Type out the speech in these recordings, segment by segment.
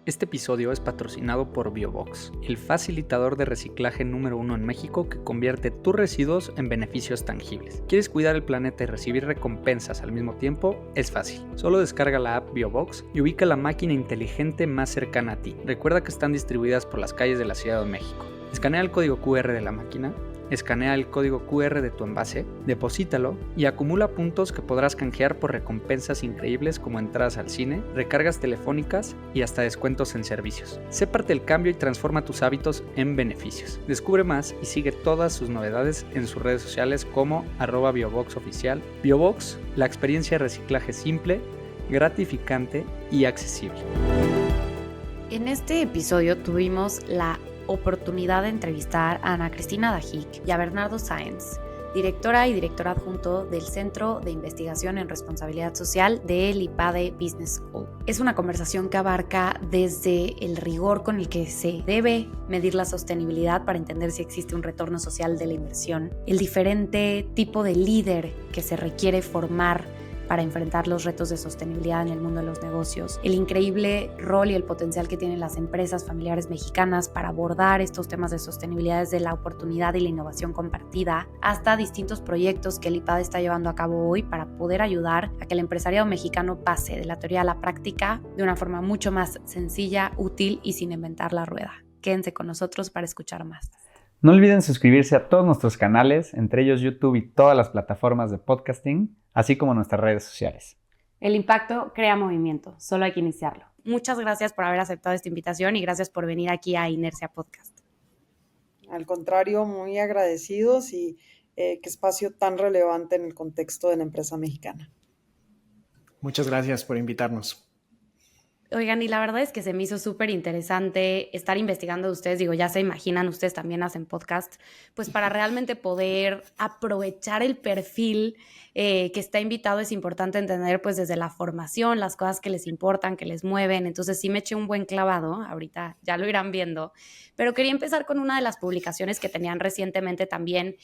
Este episodio es patrocinado por Biobox, el facilitador de reciclaje número 1 en México que convierte tus residuos en beneficios tangibles. ¿Quieres cuidar el planeta y recibir recompensas al mismo tiempo? Es fácil. Solo descarga la app Biobox y ubica la máquina inteligente más cercana a ti. Recuerda que están distribuidas por las calles de la Ciudad de México. Escanea el código QR de la máquina, escanea el código QR de tu envase, deposítalo y acumula puntos que podrás canjear por recompensas increíbles como entradas al cine, recargas telefónicas y hasta descuentos en servicios. Sé parte del cambio y transforma tus hábitos en beneficios. Descubre más y sigue todas sus novedades en sus redes sociales como @bioboxoficial. Biobox, la experiencia de reciclaje simple, gratificante y accesible. En este episodio tuvimos la oportunidad de entrevistar a Ana Cristina Dajic y a Bernardo Sáenz, directora y director adjunto del Centro de Investigación en Responsabilidad Social del IPADE Business School. Es una conversación que abarca desde el rigor con el que se debe medir la sostenibilidad para entender si existe un retorno social de la inversión, el diferente tipo de líder que se requiere formar para enfrentar los retos de sostenibilidad en el mundo de los negocios, el increíble rol y el potencial que tienen las empresas familiares mexicanas para abordar estos temas de sostenibilidad desde la oportunidad y la innovación compartida, hasta distintos proyectos que el IPADE está llevando a cabo hoy para poder ayudar a que el empresariado mexicano pase de la teoría a la práctica de una forma mucho más sencilla, útil y sin inventar la rueda. Quédense con nosotros para escuchar más. No olviden suscribirse a todos nuestros canales, entre ellos YouTube y todas las plataformas de podcasting, así como nuestras redes sociales. El impacto crea movimiento, solo hay que iniciarlo. Muchas gracias por haber aceptado esta invitación y gracias por venir aquí a Inercia Podcast. Al contrario, muy agradecidos y qué espacio tan relevante en el contexto de la empresa mexicana. Muchas gracias por invitarnos. Oigan, y la verdad es que se me hizo súper interesante estar investigando de ustedes, digo, ya se imaginan, ustedes también hacen podcast, pues para realmente poder aprovechar el perfil que está invitado es importante entender pues desde la formación, las cosas que les importan, que les mueven, entonces sí me eché un buen clavado, ahorita ya lo irán viendo, pero quería empezar con una de las publicaciones que tenían recientemente también,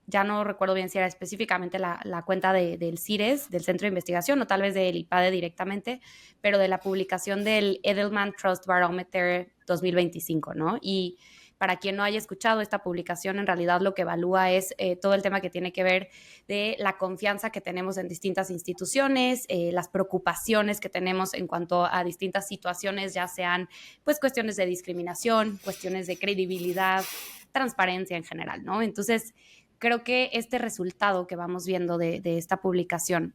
ya no recuerdo bien si era específicamente la cuenta del CIRES, del Centro de Investigación, o tal vez del IPADE directamente, pero de la publicación del Edelman Trust Barometer 2025, ¿no? Y para quien no haya escuchado esta publicación, en realidad lo que evalúa es todo el tema que tiene que ver de la confianza que tenemos en distintas instituciones, las preocupaciones que tenemos en cuanto a distintas situaciones, ya sean pues cuestiones de discriminación, cuestiones de credibilidad, transparencia en general, ¿no? Entonces, creo que este resultado que vamos viendo de esta publicación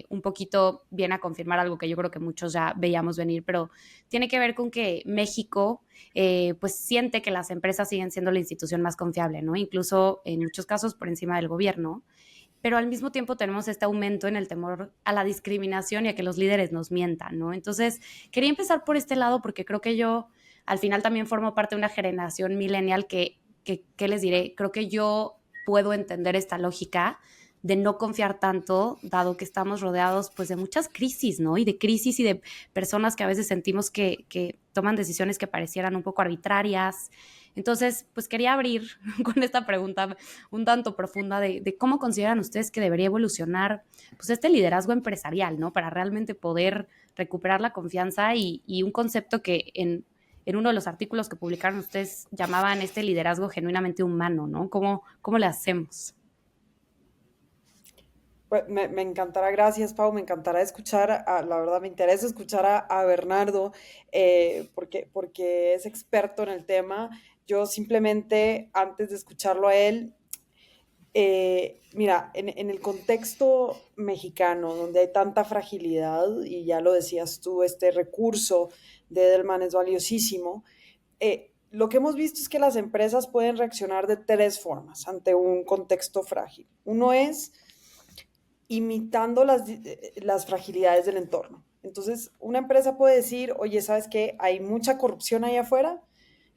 un poquito viene a confirmar algo que yo creo que muchos ya veíamos venir, pero tiene que ver con que México pues siente que las empresas siguen siendo la institución más confiable, ¿no? Incluso en muchos casos por encima del gobierno, pero al mismo tiempo tenemos este aumento en el temor a la discriminación y a que los líderes nos mientan, ¿no? Entonces, quería empezar por este lado porque creo que yo al final también formo parte de una generación millennial que les diré, creo que yo puedo entender esta lógica de no confiar tanto, dado que estamos rodeados pues de muchas crisis, ¿no? Y de crisis y de personas que a veces sentimos que toman decisiones que parecieran un poco arbitrarias. Entonces, pues quería abrir con esta pregunta un tanto profunda de cómo consideran ustedes que debería evolucionar pues este liderazgo empresarial, ¿no? Para realmente poder recuperar la confianza y un concepto que en uno de los artículos que publicaron ustedes llamaban este liderazgo genuinamente humano, ¿no? ¿Cómo le hacemos? Pues me encantará, gracias Pau, me encantará escuchar, la verdad me interesa escuchar a Bernardo porque es experto en el tema. Yo simplemente, antes de escucharlo a él, mira, en el contexto mexicano, donde hay tanta fragilidad, y ya lo decías tú, este recurso de Edelman es valiosísimo, lo que hemos visto es que las empresas pueden reaccionar de tres formas ante un contexto frágil. Uno es imitando las fragilidades del entorno. Entonces, una empresa puede decir, oye, ¿sabes qué? Hay mucha corrupción ahí afuera,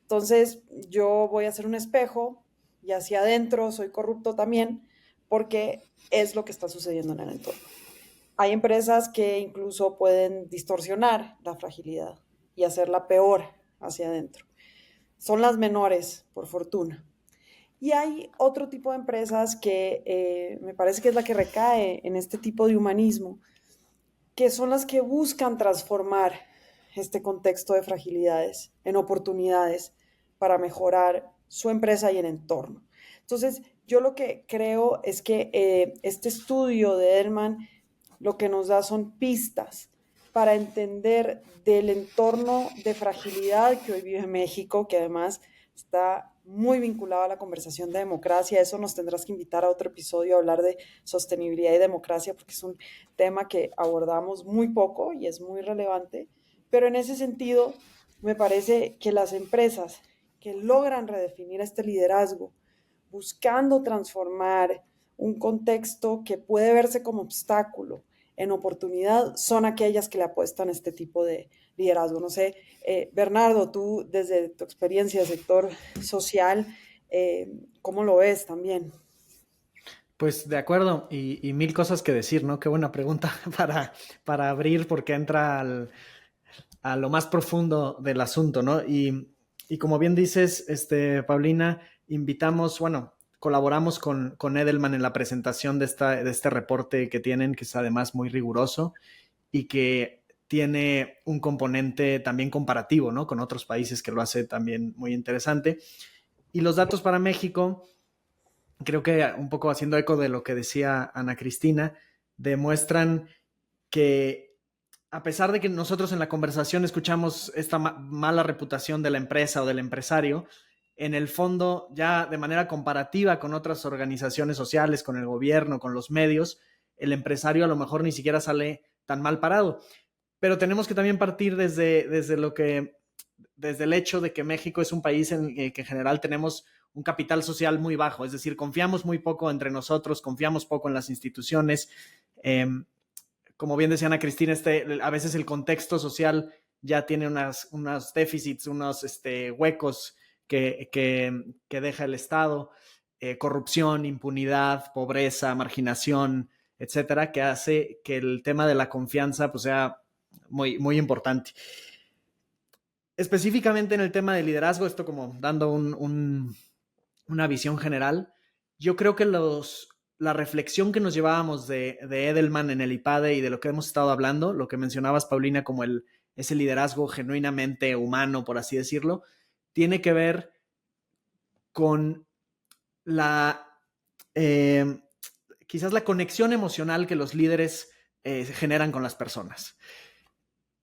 entonces yo voy a hacer un espejo y hacia adentro soy corrupto también porque es lo que está sucediendo en el entorno. Hay empresas que incluso pueden distorsionar la fragilidad y hacerla peor hacia adentro. Son las menores, por fortuna. Y hay otro tipo de empresas que me parece que es la que recae en este tipo de humanismo, que son las que buscan transformar este contexto de fragilidades en oportunidades para mejorar su empresa y el entorno. Entonces, yo lo que creo es que este estudio de Edelman lo que nos da son pistas para entender del entorno de fragilidad que hoy vive México, que además está muy vinculado a la conversación de democracia. Eso nos tendrás que invitar a otro episodio a hablar de sostenibilidad y democracia, porque es un tema que abordamos muy poco y es muy relevante. Pero en ese sentido, me parece que las empresas que logran redefinir este liderazgo, buscando transformar un contexto que puede verse como obstáculo en oportunidad, son aquellas que le apuestan a este tipo de liderazgo. No sé, Bernardo, tú desde tu experiencia del sector social, ¿cómo lo ves también? Pues de acuerdo, y mil cosas que decir, ¿no? Qué buena pregunta para abrir, porque entra a lo más profundo del asunto, ¿no? Y como bien dices, Paulina, colaboramos con Edelman en la presentación de este reporte que tienen, que es además muy riguroso y que tiene un componente también comparativo, ¿no? Con otros países, que lo hace también muy interesante. Y los datos para México, creo que un poco haciendo eco de lo que decía Ana Cristina, demuestran que a pesar de que nosotros en la conversación escuchamos esta mala reputación de la empresa o del empresario, en el fondo, ya de manera comparativa con otras organizaciones sociales, con el gobierno, con los medios, el empresario a lo mejor ni siquiera sale tan mal parado. Pero tenemos que también partir desde el hecho de que México es un país en el que en general tenemos un capital social muy bajo, es decir, confiamos muy poco entre nosotros, confiamos poco en las instituciones. Como bien decía Ana Cristina, a veces el contexto social ya tiene unos déficits, unos huecos que deja el Estado, corrupción, impunidad, pobreza, marginación, etcétera, que hace que el tema de la confianza pues, sea muy, muy importante. Específicamente en el tema de liderazgo, esto como dando una visión general, yo creo que la reflexión que nos llevábamos de Edelman en el IPADE y de lo que hemos estado hablando, lo que mencionabas, Paulina, como ese liderazgo genuinamente humano, por así decirlo, tiene que ver con quizás la conexión emocional que los líderes generan con las personas.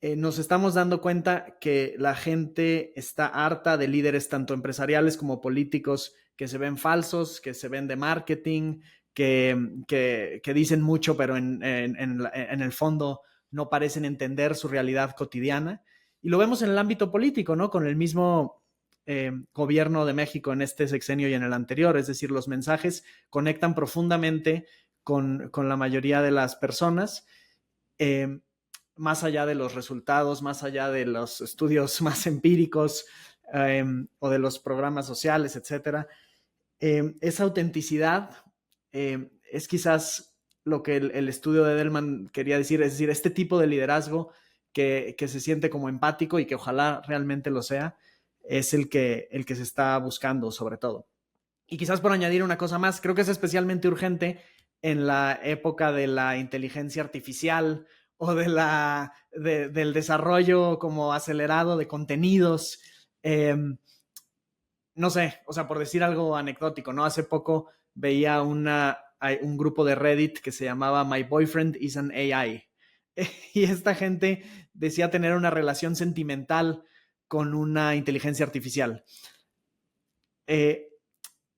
Nos estamos dando cuenta que la gente está harta de líderes tanto empresariales como políticos que se ven falsos, que se ven de marketing, que dicen mucho, pero en el fondo no parecen entender su realidad cotidiana. Y lo vemos en el ámbito político, ¿no? Con el mismo gobierno de México en este sexenio y en el anterior. Es decir, los mensajes conectan profundamente con la mayoría de las personas. Más allá de los resultados, más allá de los estudios más empíricos o de los programas sociales, etcétera, esa autenticidad es quizás lo que el estudio de Edelman quería decir, es decir, este tipo de liderazgo que se siente como empático y que ojalá realmente lo sea, es el que se está buscando sobre todo. Y quizás por añadir una cosa más, creo que es especialmente urgente en la época de la inteligencia artificial o del desarrollo como acelerado de contenidos. No sé, o sea, por decir algo anecdótico, ¿no? Hace poco veía un grupo de Reddit que se llamaba My Boyfriend is an AI. Y esta gente decía tener una relación sentimental con una inteligencia artificial.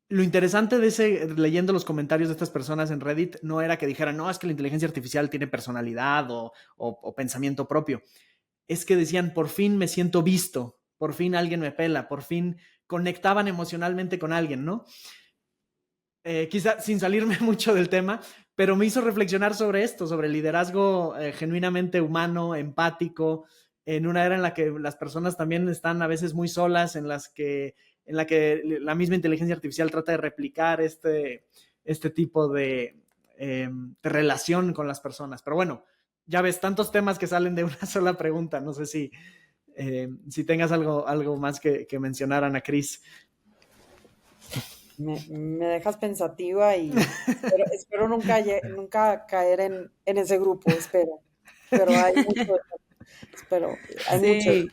Lo interesante leyendo los comentarios de estas personas en Reddit, no era que dijeran, no, es que la inteligencia artificial tiene personalidad o pensamiento propio. Es que decían, por fin me siento visto, por fin alguien me pela, por fin conectaban emocionalmente con alguien, ¿no? Quizá sin salirme mucho del tema, pero me hizo reflexionar sobre esto, sobre el liderazgo genuinamente humano, empático, en una era en la que las personas también están a veces muy solas, en la que la misma inteligencia artificial trata de replicar este tipo de relación con las personas. Pero bueno, ya ves, tantos temas que salen de una sola pregunta. No sé si tengas algo más que mencionar, Ana Cris. Me dejas pensativa y espero nunca caer en ese grupo, espero. pero hay mucho, pero hay mucho. Sí.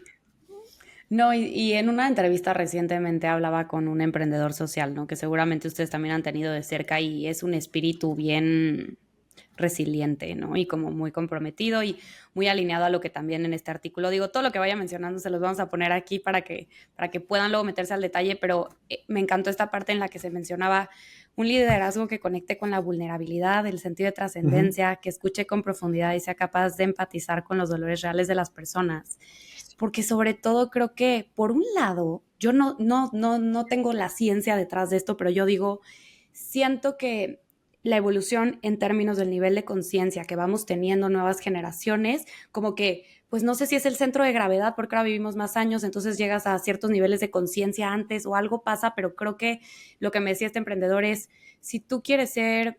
No, y en una entrevista recientemente hablaba con un emprendedor social, ¿no? Que seguramente ustedes también han tenido de cerca y es un espíritu bien resiliente, ¿no? Y como muy comprometido y muy alineado a lo que también en este artículo digo, todo lo que vaya mencionando se los vamos a poner aquí para que puedan luego meterse al detalle, pero me encantó esta parte en la que se mencionaba un liderazgo que conecte con la vulnerabilidad, el sentido de Ujú. trascendencia, que escuche con profundidad y sea capaz de empatizar con los dolores reales de las personas. Porque sobre todo creo que, por un lado, yo no tengo la ciencia detrás de esto, pero yo digo, siento que la evolución en términos del nivel de conciencia que vamos teniendo nuevas generaciones, como que, pues no sé si es el centro de gravedad, porque ahora vivimos más años, entonces llegas a ciertos niveles de conciencia antes o algo pasa, pero creo que lo que me decía este emprendedor es, si tú quieres ser,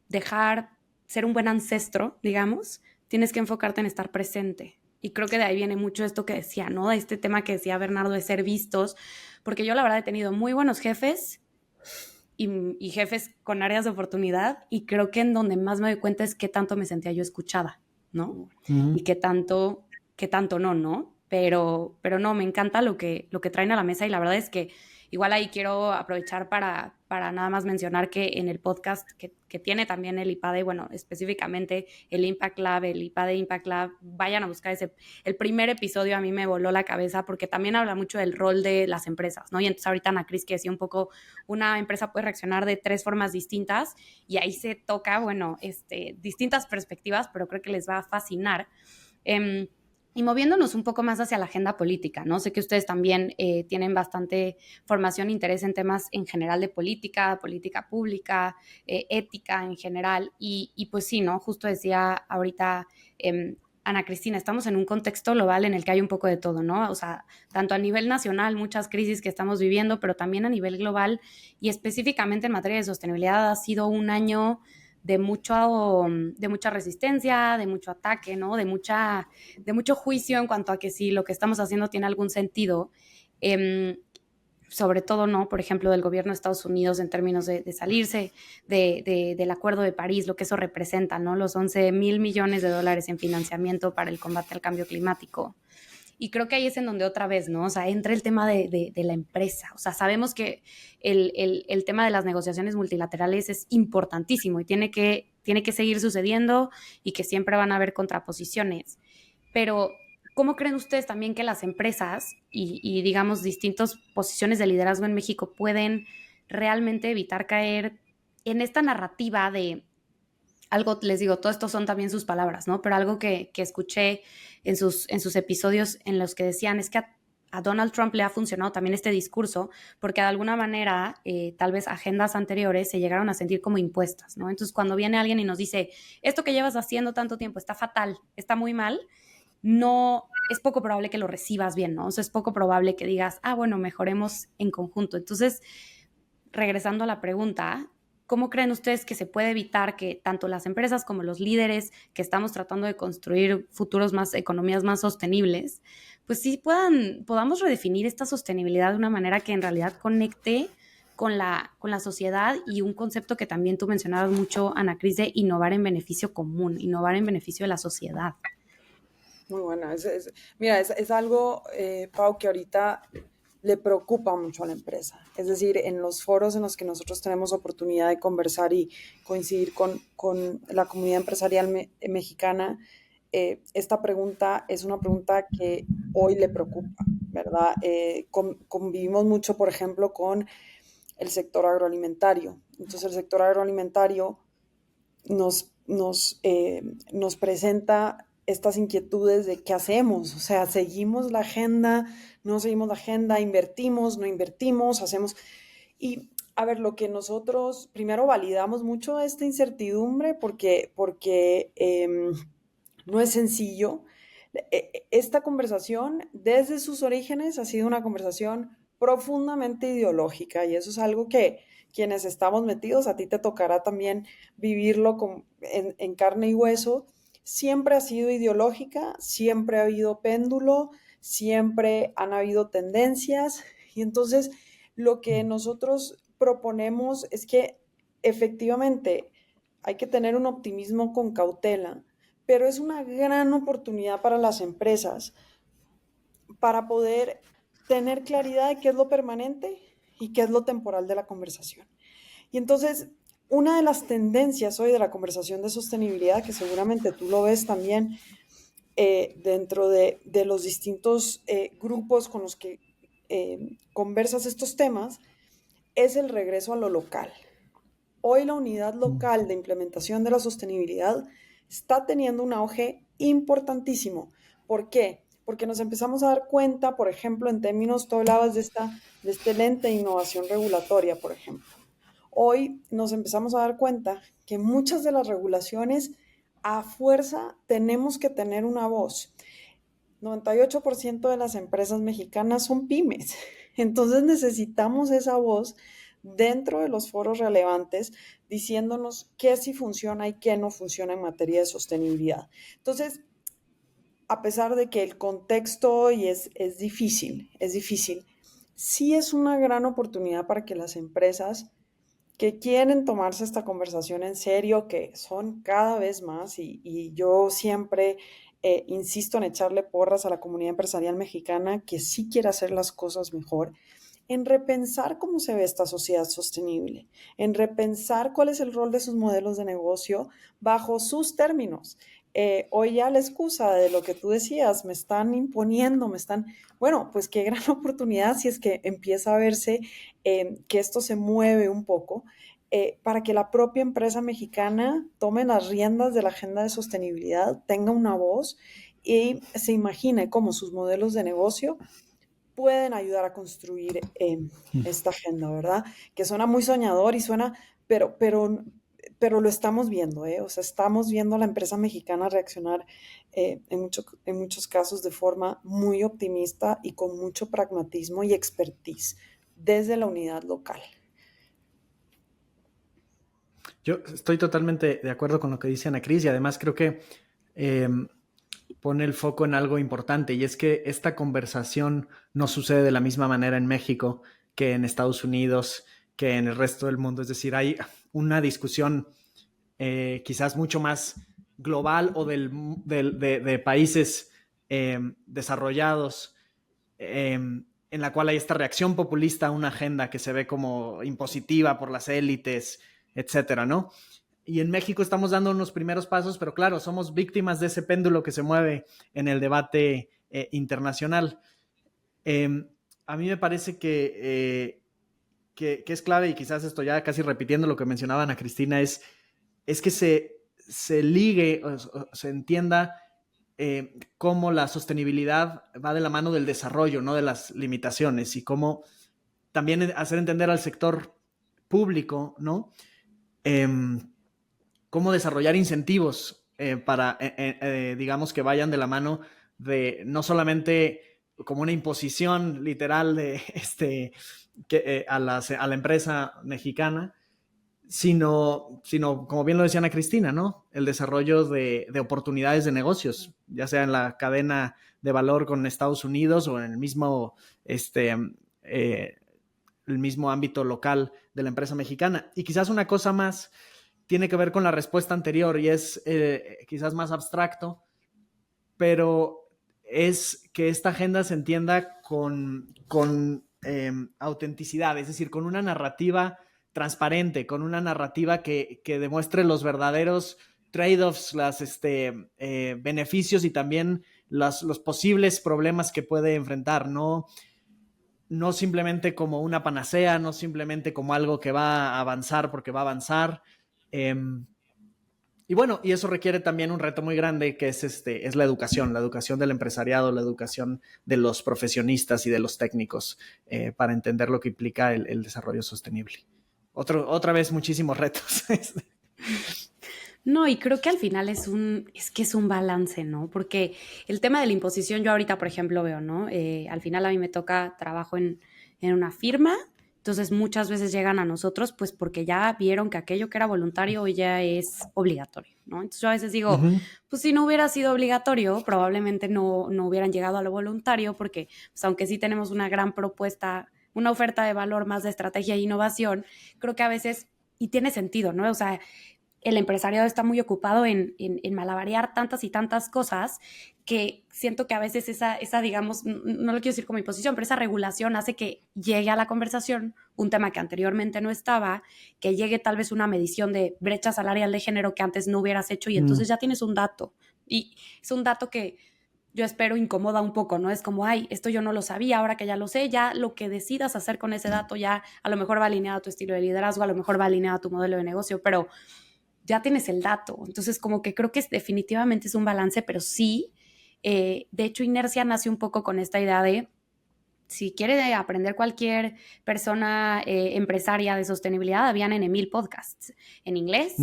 dejar, ser un buen ancestro, digamos, tienes que enfocarte en estar presente. Y creo que de ahí viene mucho esto que decía, ¿no? Este tema que decía Bernardo de ser vistos, porque yo la verdad he tenido muy buenos jefes y jefes con áreas de oportunidad y creo que en donde más me doy cuenta es qué tanto me sentía yo escuchada, ¿no? Y Ujú. qué tanto no, ¿no? Pero no, me encanta lo que traen a la mesa y la verdad es que igual ahí quiero aprovechar para nada más mencionar que en el podcast que tiene también el IPADE, bueno, específicamente el Impact Lab, el IPADE Impact Lab, vayan a buscar el primer episodio a mí me voló la cabeza porque también habla mucho del rol de las empresas, ¿no? Y entonces ahorita Ana Cris que decía un poco, una empresa puede reaccionar de 3 formas distintas y ahí se toca, bueno, distintas perspectivas, pero creo que les va a fascinar. Eh, y moviéndonos un poco más hacia la agenda política, ¿no? Sé que ustedes también tienen bastante formación e interés en temas en general de política, política pública, ética en general. Y pues sí, ¿no? Justo decía ahorita Ana Cristina, estamos en un contexto global en el que hay un poco de todo, ¿no? O sea, tanto a nivel nacional, muchas crisis que estamos viviendo, pero también a nivel global y específicamente en materia de sostenibilidad ha sido un año de mucha resistencia, de mucho ataque, ¿no? De mucho juicio en cuanto a que si lo que estamos haciendo tiene algún sentido. Sobre todo, ¿no? Por ejemplo, del gobierno de Estados Unidos en términos de salirse del Acuerdo de París, lo que eso representa, ¿no? Los 11,000 millones de dólares en financiamiento para el combate al cambio climático. Y creo que ahí es en donde otra vez, ¿no? O sea, entra el tema de la empresa. O sea, sabemos que el tema de las negociaciones multilaterales es importantísimo y tiene que seguir sucediendo y que siempre van a haber contraposiciones. Pero, ¿cómo creen ustedes también que las empresas digamos, distintas posiciones de liderazgo en México pueden realmente evitar caer en esta narrativa de algo, les digo, todo esto son también sus palabras, ¿no? Pero algo que escuché en sus episodios en los que decían es que a Donald Trump le ha funcionado también este discurso porque de alguna manera tal vez agendas anteriores se llegaron a sentir como impuestas, ¿no? Entonces cuando viene alguien y nos dice, esto que llevas haciendo tanto tiempo está fatal, está muy mal, no, es poco probable que lo recibas bien, ¿no? O sea, es poco probable que digas, ah, bueno, mejoremos en conjunto. Entonces, regresando a la pregunta, ¿cómo creen ustedes que se puede evitar que tanto las empresas como los líderes que estamos tratando de construir futuros más, economías más sostenibles, pues sí podamos redefinir esta sostenibilidad de una manera que en realidad conecte con la sociedad y un concepto que también tú mencionabas mucho, Ana Cris, de innovar en beneficio común, innovar en beneficio de la sociedad? Muy buena. Mira, es algo, Pau, que ahorita le preocupa mucho a la empresa. Es decir, en los foros en los que nosotros tenemos oportunidad de conversar y coincidir con la comunidad empresarial mexicana, esta pregunta es una pregunta que hoy le preocupa, ¿verdad? Convivimos mucho, por ejemplo, con el sector agroalimentario. Entonces, el sector agroalimentario nos presenta estas inquietudes de qué hacemos, o sea, seguimos la agenda, no seguimos la agenda, invertimos, no invertimos, hacemos... Y a ver, lo que nosotros primero validamos mucho esta incertidumbre porque no es sencillo. Esta conversación desde sus orígenes ha sido una conversación profundamente ideológica y eso es algo que quienes estamos metidos, a ti te tocará también vivirlo en carne y hueso. Siempre ha sido ideológica, siempre ha habido péndulo, siempre han habido tendencias y entonces lo que nosotros proponemos es que efectivamente hay que tener un optimismo con cautela, pero es una gran oportunidad para las empresas para poder tener claridad de qué es lo permanente y qué es lo temporal de la conversación. Y entonces, una de las tendencias hoy de la conversación de sostenibilidad, que seguramente tú lo ves también dentro de los distintos grupos con los que conversas estos temas, es el regreso a lo local. Hoy la unidad local de implementación de la sostenibilidad está teniendo un auge importantísimo. ¿Por qué? Porque nos empezamos a dar cuenta, por ejemplo, en términos, tú hablabas de este lente de innovación regulatoria, por ejemplo. Hoy nos empezamos a dar cuenta que muchas de las regulaciones a fuerza tenemos que tener una voz. 98% de las empresas mexicanas son pymes, entonces necesitamos esa voz dentro de los foros relevantes diciéndonos qué sí funciona y qué no funciona en materia de sostenibilidad. Entonces, a pesar de que el contexto hoy es difícil, sí es una gran oportunidad para que las empresas que quieren tomarse esta conversación en serio, que son cada vez más, y yo siempre insisto en echarle porras a la comunidad empresarial mexicana que sí quiere hacer las cosas mejor, en repensar cómo se ve esta sociedad sostenible, en repensar cuál es el rol de sus modelos de negocio bajo sus términos. Hoy ya la excusa de lo que tú decías, me están imponiendo, bueno, pues qué gran oportunidad si es que empieza a verse que esto se mueve un poco para que la propia empresa mexicana tome las riendas de la agenda de sostenibilidad, tenga una voz y se imagine cómo sus modelos de negocio pueden ayudar a construir esta agenda, ¿verdad? Que suena muy soñador y suena, pero lo estamos viendo, ¿eh? O sea, estamos viendo a la empresa mexicana reaccionar en muchos casos de forma muy optimista y con mucho pragmatismo y expertise desde la unidad local. Yo estoy totalmente de acuerdo con lo que dice Ana Cris y además creo que pone el foco en algo importante y es que esta conversación no sucede de la misma manera en México que en Estados Unidos, que en el resto del mundo. Es decir, hay una discusión quizás mucho más global o de países desarrollados en la cual hay esta reacción populista a una agenda que se ve como impositiva por las élites, etcétera, ¿no? Y en México estamos dando unos primeros pasos, pero claro, somos víctimas de ese péndulo que se mueve en el debate internacional. A mí me parece que es clave, y quizás esto ya casi repitiendo lo que mencionaba Ana Cristina, es que se ligue, o se entienda cómo la sostenibilidad va de la mano del desarrollo, no de las limitaciones, y cómo también hacer entender al sector público, ¿no? Cómo desarrollar incentivos para, digamos, que vayan de la mano de no solamente como una imposición literal de a la empresa mexicana, sino, como bien lo decía Ana Cristina, ¿no? El desarrollo de oportunidades de negocios, ya sea en la cadena de valor con Estados Unidos o en el mismo ámbito local de la empresa mexicana. Y quizás una cosa más tiene que ver con la respuesta anterior y es quizás más abstracto, pero es que esta agenda se entienda con autenticidad, es decir, con una narrativa transparente, con una narrativa que demuestre los verdaderos trade-offs, beneficios y también los posibles problemas que puede enfrentar, no simplemente como una panacea, no simplemente como algo que va a avanzar porque va a avanzar. Y bueno, y eso requiere también un reto muy grande que es la educación del empresariado, la educación de los profesionistas y de los técnicos para entender lo que implica el desarrollo sostenible. Otra vez muchísimos retos. No, y creo que al final es un balance, ¿no? Porque el tema de la imposición, yo ahorita, por ejemplo, veo, ¿no? Al final a mí me toca trabajo en una firma, entonces muchas veces llegan a nosotros pues porque ya vieron que aquello que era voluntario hoy ya es obligatorio, ¿no? Entonces yo a veces digo, pues si no hubiera sido obligatorio, probablemente no hubieran llegado a lo voluntario porque pues aunque sí tenemos una gran propuesta, una oferta de valor más de estrategia e innovación, creo que a veces, y tiene sentido, ¿no? O sea, el empresariado está muy ocupado en malabarear tantas y tantas cosas que siento que a veces esa, digamos, no lo quiero decir como mi posición, pero esa regulación hace que llegue a la conversación un tema que anteriormente no estaba, que llegue tal vez una medición de brecha salarial de género que antes no hubieras hecho y entonces ya tienes un dato. Y es un dato que yo espero incomoda un poco, ¿no? Es como, ay, esto yo no lo sabía, ahora que ya lo sé, ya lo que decidas hacer con ese dato ya a lo mejor va alineado a tu estilo de liderazgo, a lo mejor va alineado a tu modelo de negocio, pero ya tienes el dato. Entonces, como que creo que definitivamente es un balance, pero sí, de hecho, Inercia nace un poco con esta idea de, si quiere aprender cualquier persona empresaria de sostenibilidad, habían en 1000 podcasts en inglés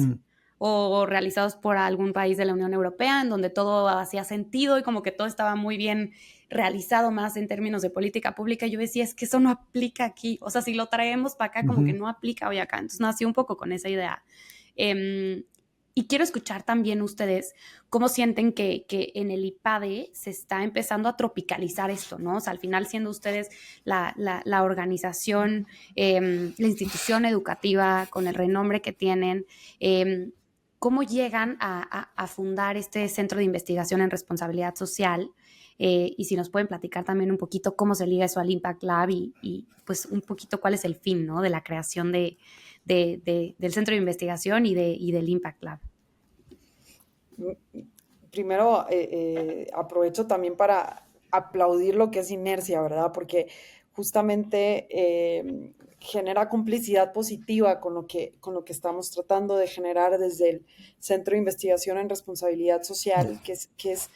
o realizados por algún país de la Unión Europea, en donde todo hacía sentido y como que todo estaba muy bien realizado más en términos de política pública. Y yo decía, es que eso no aplica aquí. O sea, si lo traemos para acá, como que no aplica hoy acá. Entonces nació un poco con esa idea. Y quiero escuchar también ustedes cómo sienten que en el IPADE se está empezando a tropicalizar esto, ¿no? O sea, al final siendo ustedes la organización, la institución educativa con el renombre que tienen, ¿cómo llegan a fundar este centro de investigación en responsabilidad social? Y si nos pueden platicar también un poquito cómo se liga eso al Impact Lab y pues un poquito cuál es el fin, ¿no? De la creación del centro de investigación y del Impact Lab. Primero, aprovecho también para aplaudir lo que es Inercia, ¿verdad? Porque justamente genera complicidad positiva con lo que estamos tratando de generar desde el Centro de Investigación en Responsabilidad Social, que es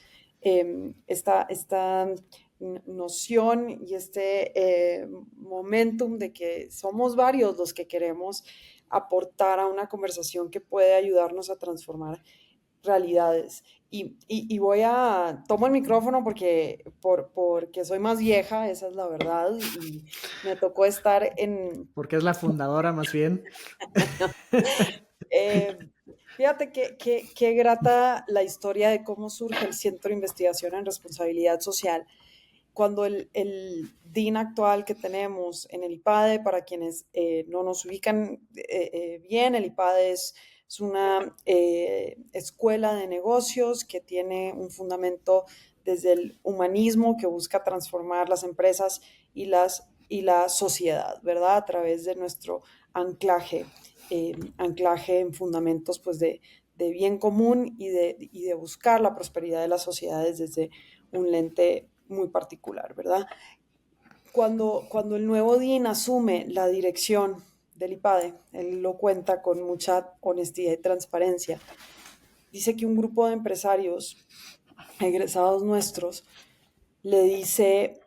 esta noción y momentum de que somos varios los que queremos aportar a una conversación que puede ayudarnos a transformar realidades. Tomo el micrófono porque soy más vieja, esa es la verdad, y me tocó estar en... Porque es la fundadora más bien. Fíjate qué grata la historia de cómo surge el Centro de Investigación en Responsabilidad Social. Cuando el DIN actual que tenemos en el IPADE, para quienes no nos ubican bien, el IPADE es una escuela de negocios que tiene un fundamento desde el humanismo que busca transformar las empresas y la sociedad, ¿verdad? A través de nuestro anclaje en fundamentos pues, de bien común y de buscar la prosperidad de las sociedades desde un lente muy particular, ¿verdad? Cuando el nuevo DIN asume la dirección del IPADE, él lo cuenta con mucha honestidad y transparencia, dice que un grupo de empresarios egresados nuestros le dice,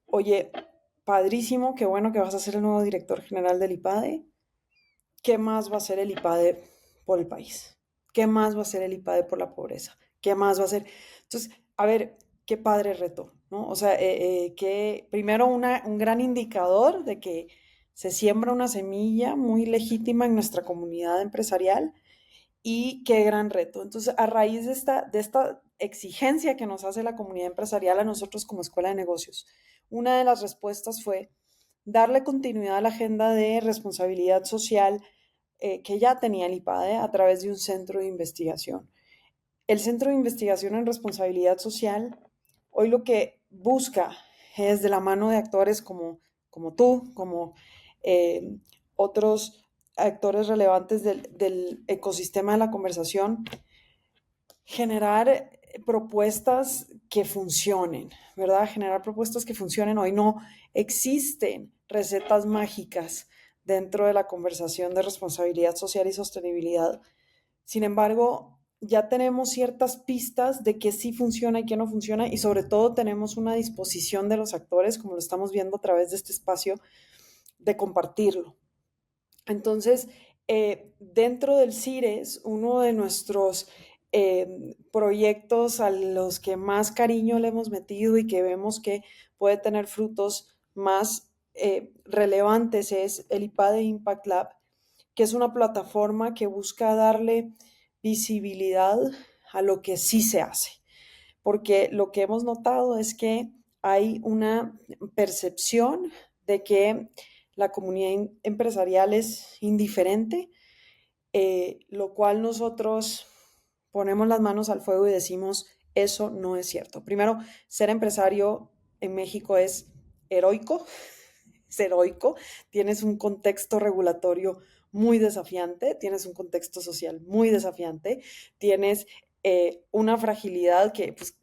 oye, padrísimo, qué bueno que vas a ser el nuevo director general del IPADE, ¿qué más va a hacer el IPADE por el país? ¿Qué más va a hacer el IPADE por la pobreza? ¿Qué más va a hacer? Entonces, a ver, qué padre reto, ¿no? O sea, que primero un gran indicador de que se siembra una semilla muy legítima en nuestra comunidad empresarial y qué gran reto. Entonces, a raíz de esta exigencia que nos hace la comunidad empresarial a nosotros como escuela de negocios, una de las respuestas fue darle continuidad a la agenda de responsabilidad social que ya tenía el IPADE a través de un centro de investigación. El Centro de Investigación en Responsabilidad Social hoy lo que busca es de la mano de actores como tú, como otros actores relevantes del ecosistema de la conversación, generar propuestas que funcionen, ¿verdad? Generar propuestas que funcionen. Hoy no existen recetas mágicas dentro de la conversación de responsabilidad social y sostenibilidad. Sin embargo, ya tenemos ciertas pistas de que sí funciona y que no funciona y sobre todo tenemos una disposición de los actores, como lo estamos viendo a través de este espacio, de compartirlo. Entonces, dentro del CIRES, uno de nuestros proyectos a los que más cariño le hemos metido y que vemos que puede tener frutos más relevantes es el IPADE Impact Lab, que es una plataforma que busca darle visibilidad a lo que sí se hace. Porque lo que hemos notado es que hay una percepción de que la comunidad empresarial es indiferente lo cual nosotros ponemos las manos al fuego y decimos, eso no es cierto. Primero, ser empresario en México es heroico, es heroico, tienes un contexto regulatorio muy desafiante, tienes un contexto social muy desafiante, tienes una fragilidad que pues,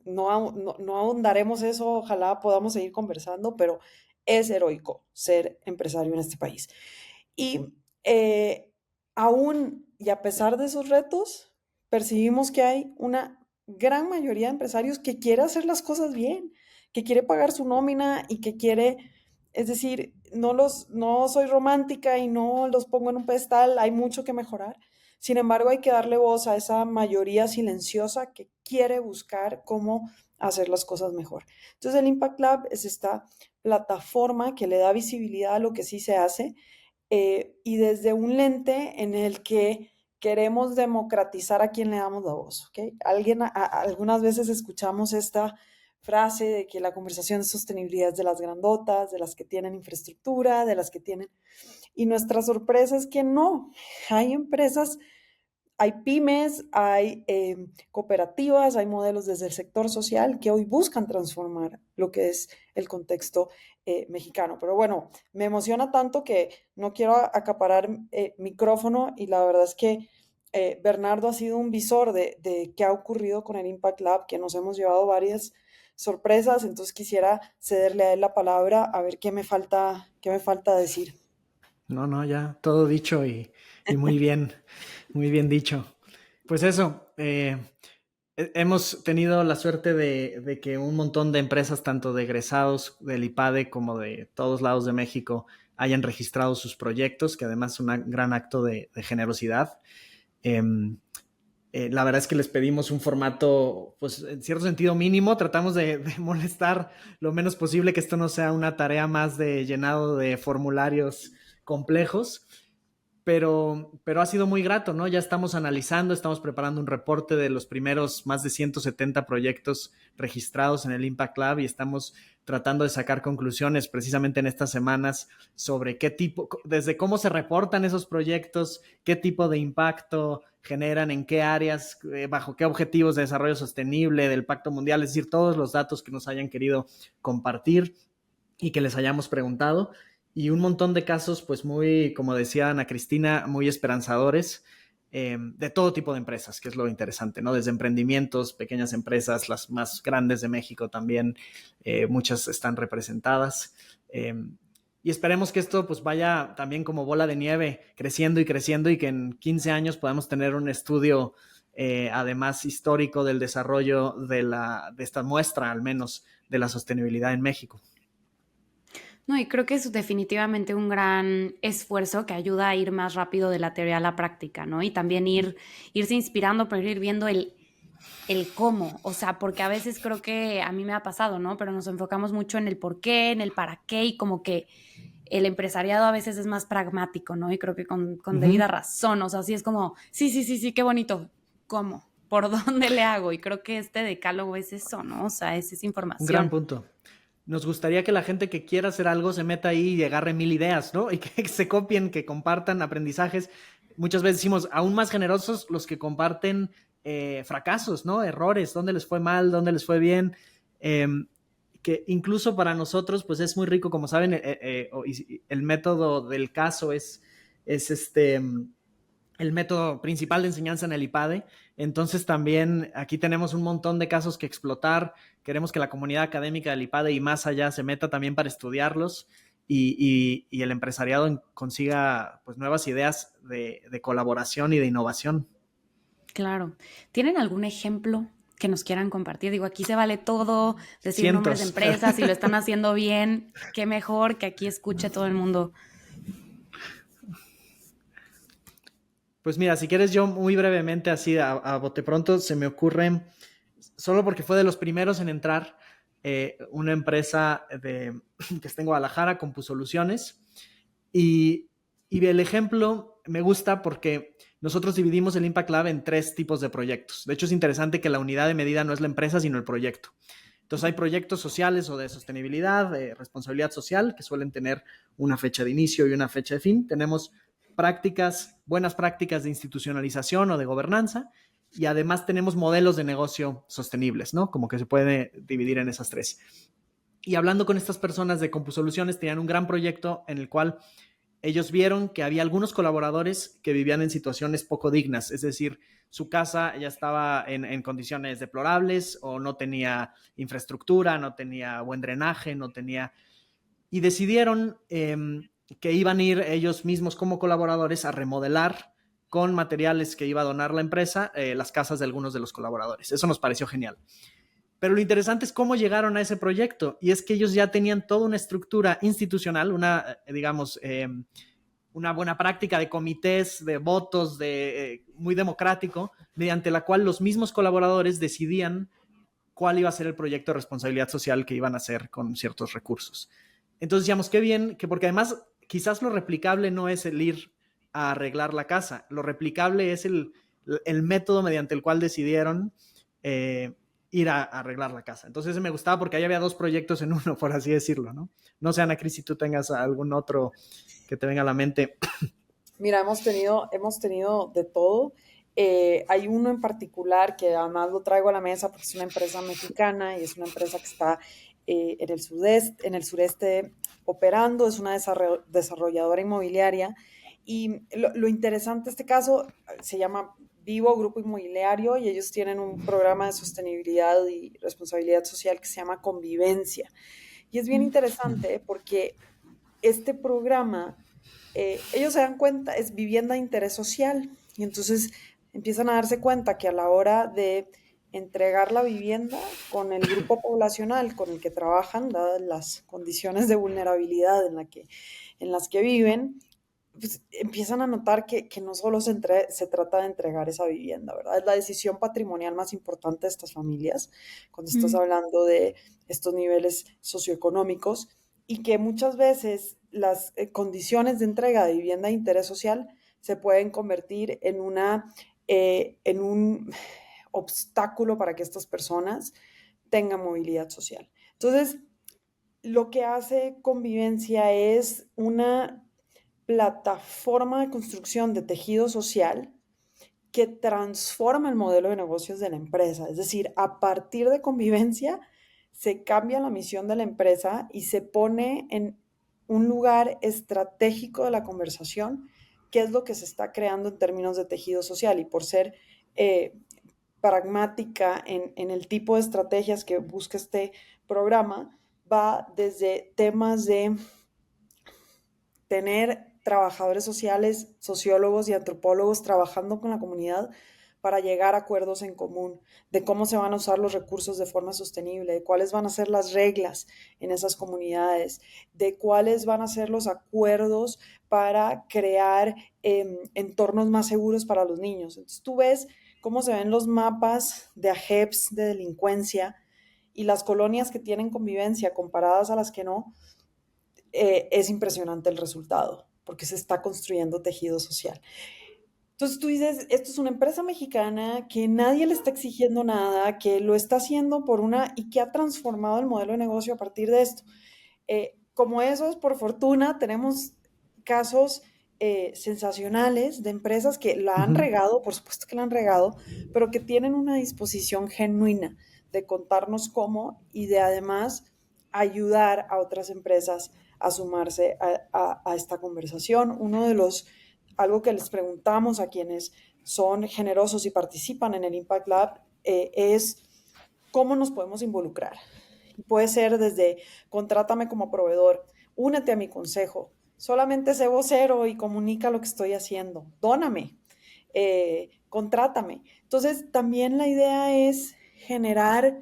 no ahondaremos eso, ojalá podamos seguir conversando, pero es heroico ser empresario en este país. Y aún y a pesar de esos retos, percibimos que hay una gran mayoría de empresarios que quiere hacer las cosas bien, que quiere pagar su nómina y que quiere, es decir, no soy romántica y no los pongo en un pedestal, hay mucho que mejorar. Sin embargo, hay que darle voz a esa mayoría silenciosa que quiere buscar cómo hacer las cosas mejor. Entonces, el Impact Lab es esta plataforma que le da visibilidad a lo que sí se hace, y desde un lente en el que queremos democratizar a quien le damos la voz. ¿Okay? Algunas veces escuchamos esta frase de que la conversación de sostenibilidad es de las grandotas, de las que tienen infraestructura, de las que tienen... Y nuestra sorpresa es que no, hay empresas, hay pymes, hay cooperativas, hay modelos desde el sector social que hoy buscan transformar lo que es el contexto mexicano. Pero bueno, me emociona tanto que no quiero acaparar micrófono y la verdad es que Bernardo ha sido un visor de qué ha ocurrido con el Impact Lab, que nos hemos llevado varias sorpresas, entonces quisiera cederle a él la palabra a ver qué me falta decir. No, ya todo dicho y muy bien dicho. Pues eso, hemos tenido la suerte de que un montón de empresas, tanto de egresados del IPADE como de todos lados de México, hayan registrado sus proyectos, que además es un gran acto de generosidad. La verdad es que les pedimos un formato, pues en cierto sentido mínimo, tratamos de molestar lo menos posible, que esto no sea una tarea más de llenado de formularios complejos, pero ha sido muy grato, ¿no? Ya estamos analizando, estamos preparando un reporte de los primeros más de 170 proyectos registrados en el Impact Lab y estamos tratando de sacar conclusiones precisamente en estas semanas sobre qué tipo, desde cómo se reportan esos proyectos, qué tipo de impacto generan, en qué áreas, bajo qué objetivos de desarrollo sostenible del Pacto Mundial, es decir, todos los datos que nos hayan querido compartir y que les hayamos preguntado. Y un montón de casos, pues muy, como decía Ana Cristina, muy esperanzadores, de todo tipo de empresas, que es lo interesante, ¿no? Desde emprendimientos, pequeñas empresas, las más grandes de México también, muchas están representadas. Y esperemos que esto pues vaya también como bola de nieve, creciendo y creciendo, y que en 15 años podamos tener un estudio además histórico del desarrollo de esta muestra, al menos, de la sostenibilidad en México. No, y creo que es definitivamente un gran esfuerzo que ayuda a ir más rápido de la teoría a la práctica, ¿no? Y también irse inspirando, pero ir viendo el cómo, o sea, porque a veces creo que a mí me ha pasado, ¿no? Pero nos enfocamos mucho en el por qué, en el para qué, y como que el empresariado a veces es más pragmático, ¿no? Y creo que con debida razón, o sea, sí es como, sí, qué bonito, ¿cómo? ¿Por dónde le hago? Y creo que este decálogo es eso, ¿no? O sea, es esa información. Un gran punto. Nos gustaría que la gente que quiera hacer algo se meta ahí y agarre 1000 ideas, ¿no? Y que se copien, que compartan aprendizajes. Muchas veces decimos, aún más generosos los que comparten fracasos, ¿no? Errores, dónde les fue mal, dónde les fue bien. Que incluso para nosotros, pues es muy rico, como saben, el método del caso es el método principal de enseñanza en el IPADE. Entonces también aquí tenemos un montón de casos que explotar. Queremos que la comunidad académica del IPADE y más allá se meta también para estudiarlos y el empresariado consiga pues nuevas ideas de colaboración y de innovación. Claro. ¿Tienen algún ejemplo que nos quieran compartir? Digo, aquí se vale todo, decir Cientos. Nombres de empresas, si lo están haciendo bien, qué mejor que aquí escuche todo el mundo. Pues mira, si quieres yo muy brevemente, así a bote pronto, se me ocurre, solo porque fue de los primeros en entrar, una empresa que está en Guadalajara, CompuSoluciones, y el ejemplo me gusta porque nosotros dividimos el Impact Lab en 3 tipos de proyectos. De hecho, es interesante que la unidad de medida no es la empresa, sino el proyecto. Entonces, hay proyectos sociales o de sostenibilidad, de responsabilidad social, que suelen tener una fecha de inicio y una fecha de fin. Tenemos buenas prácticas de institucionalización o de gobernanza, y además tenemos modelos de negocio sostenibles, ¿no? Como que se puede dividir en esas tres. Y hablando con estas personas de CompuSoluciones, tenían un gran proyecto en el cual ellos vieron que había algunos colaboradores que vivían en situaciones poco dignas, es decir, su casa ya estaba en condiciones deplorables o no tenía infraestructura, no tenía buen drenaje, no tenía... Y decidieron que iban a ir ellos mismos como colaboradores a remodelar con materiales que iba a donar la empresa las casas de algunos de los colaboradores. Eso nos pareció genial. Pero lo interesante es cómo llegaron a ese proyecto, y es que ellos ya tenían toda una estructura institucional, una buena práctica de comités, de votos, muy democrático, mediante la cual los mismos colaboradores decidían cuál iba a ser el proyecto de responsabilidad social que iban a hacer con ciertos recursos. Entonces decíamos, qué bien, porque además quizás lo replicable no es el ir a arreglar la casa, lo replicable es el método mediante el cual decidieron ir a arreglar la casa. Entonces me gustaba porque ahí había dos proyectos en uno, por así decirlo, ¿no? No sé, Ana Cris, si tú tengas algún otro que te venga a la mente. Mira, hemos tenido de todo. Hay uno en particular que además lo traigo a la mesa porque es una empresa mexicana y es una empresa que está en el sureste operando, es una desarrolladora inmobiliaria. Y lo interesante de este caso se llama Vivo Grupo Inmobiliario, y ellos tienen un programa de sostenibilidad y responsabilidad social que se llama Convivencia. Y es bien interesante porque este programa, ellos se dan cuenta, es vivienda de interés social, y entonces empiezan a darse cuenta que a la hora de entregar la vivienda con el grupo poblacional con el que trabajan, dadas las condiciones de vulnerabilidad en las que viven, pues empiezan a notar que no solo se trata de entregar esa vivienda, ¿verdad? Es la decisión patrimonial más importante de estas familias, cuando estás hablando de estos niveles socioeconómicos, y que muchas veces las condiciones de entrega de vivienda de interés social se pueden convertir en un obstáculo para que estas personas tengan movilidad social. Entonces, lo que hace Convivencia es una plataforma de construcción de tejido social que transforma el modelo de negocios de la empresa. Es decir, a partir de Convivencia se cambia la misión de la empresa y se pone en un lugar estratégico de la conversación, qué es lo que se está creando en términos de tejido social. Y por ser pragmática en el tipo de estrategias que busca este programa, va desde temas de tener trabajadores sociales, sociólogos y antropólogos trabajando con la comunidad para llegar a acuerdos en común de cómo se van a usar los recursos de forma sostenible, de cuáles van a ser las reglas en esas comunidades, de cuáles van a ser los acuerdos para crear entornos más seguros para los niños. Entonces tú ves cómo se ven los mapas de AGEPS de delincuencia y las colonias que tienen convivencia comparadas a las que no. Es impresionante el resultado, porque se está construyendo tejido social. Entonces tú dices, esto es una empresa mexicana que nadie le está exigiendo nada, que lo está haciendo y que ha transformado el modelo de negocio a partir de esto. Como esos, por fortuna, tenemos casos sensacionales de empresas que la han regado, por supuesto que la han regado, pero que tienen una disposición genuina de contarnos cómo y de además ayudar a otras empresas a sumarse a esta conversación. Algo que les preguntamos a quienes son generosos y participan en el Impact Lab es cómo nos podemos involucrar. Puede ser desde contrátame como proveedor, únete a mi consejo, solamente sé vocero y comunica lo que estoy haciendo, dóname, contrátame. Entonces también la idea es generar,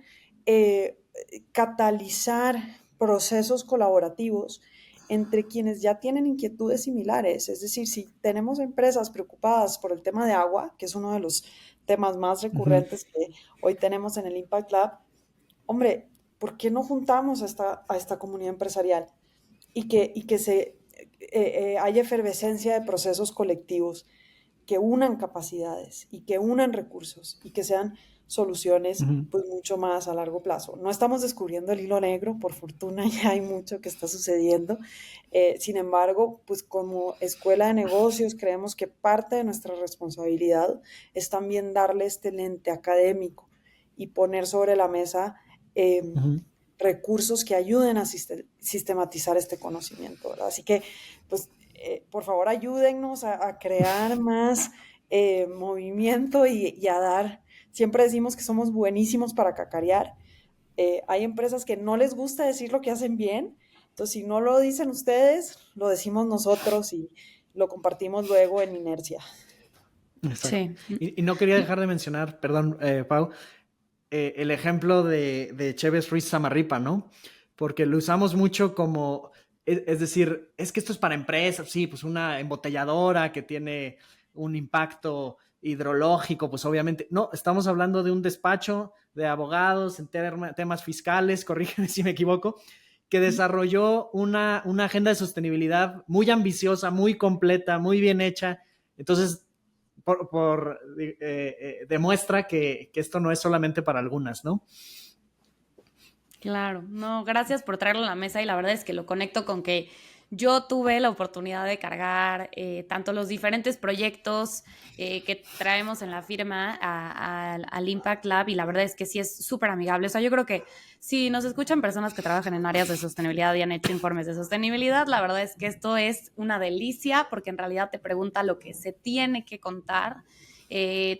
catalizar procesos colaborativos entre quienes ya tienen inquietudes similares. Es decir, si tenemos empresas preocupadas por el tema de agua, que es uno de los temas más recurrentes que hoy tenemos en el Impact Lab, hombre, ¿por qué no juntamos a esta comunidad empresarial y que haya efervescencia de procesos colectivos que unan capacidades y que unan recursos y que sean soluciones pues mucho más a largo plazo. No estamos descubriendo el hilo negro, por fortuna ya hay mucho que está sucediendo. Sin embargo, pues como escuela de negocios creemos que parte de nuestra responsabilidad es también darle este lente académico y poner sobre la mesa recursos que ayuden a sistematizar este conocimiento, ¿verdad? Así que, pues, por favor, ayúdennos a crear más movimiento y a dar. Siempre decimos que somos buenísimos para cacarear. Hay empresas que no les gusta decir lo que hacen bien, entonces si no lo dicen ustedes, lo decimos nosotros y lo compartimos luego en inercia. Exacto. Sí. Y no quería dejar de mencionar, perdón, Pau, el ejemplo de Chévez Ruiz Samarripa, ¿no? Porque lo usamos mucho como, es decir, es que esto es para empresas, sí, pues una embotelladora que tiene un impacto hidrológico, pues obviamente, no, estamos hablando de un despacho de abogados en temas fiscales, corrígeme si me equivoco, que desarrolló una agenda de sostenibilidad muy ambiciosa, muy completa, muy bien hecha. Entonces, demuestra que esto no es solamente para algunas, ¿no? Claro, no, gracias por traerlo a la mesa y la verdad es que lo conecto con que yo tuve la oportunidad de cargar tanto los diferentes proyectos que traemos en la firma al Impact Lab y la verdad es que sí es súper amigable. O sea, yo creo que si nos escuchan personas que trabajan en áreas de sostenibilidad y han hecho informes de sostenibilidad, la verdad es que esto es una delicia porque en realidad te pregunta lo que se tiene que contar.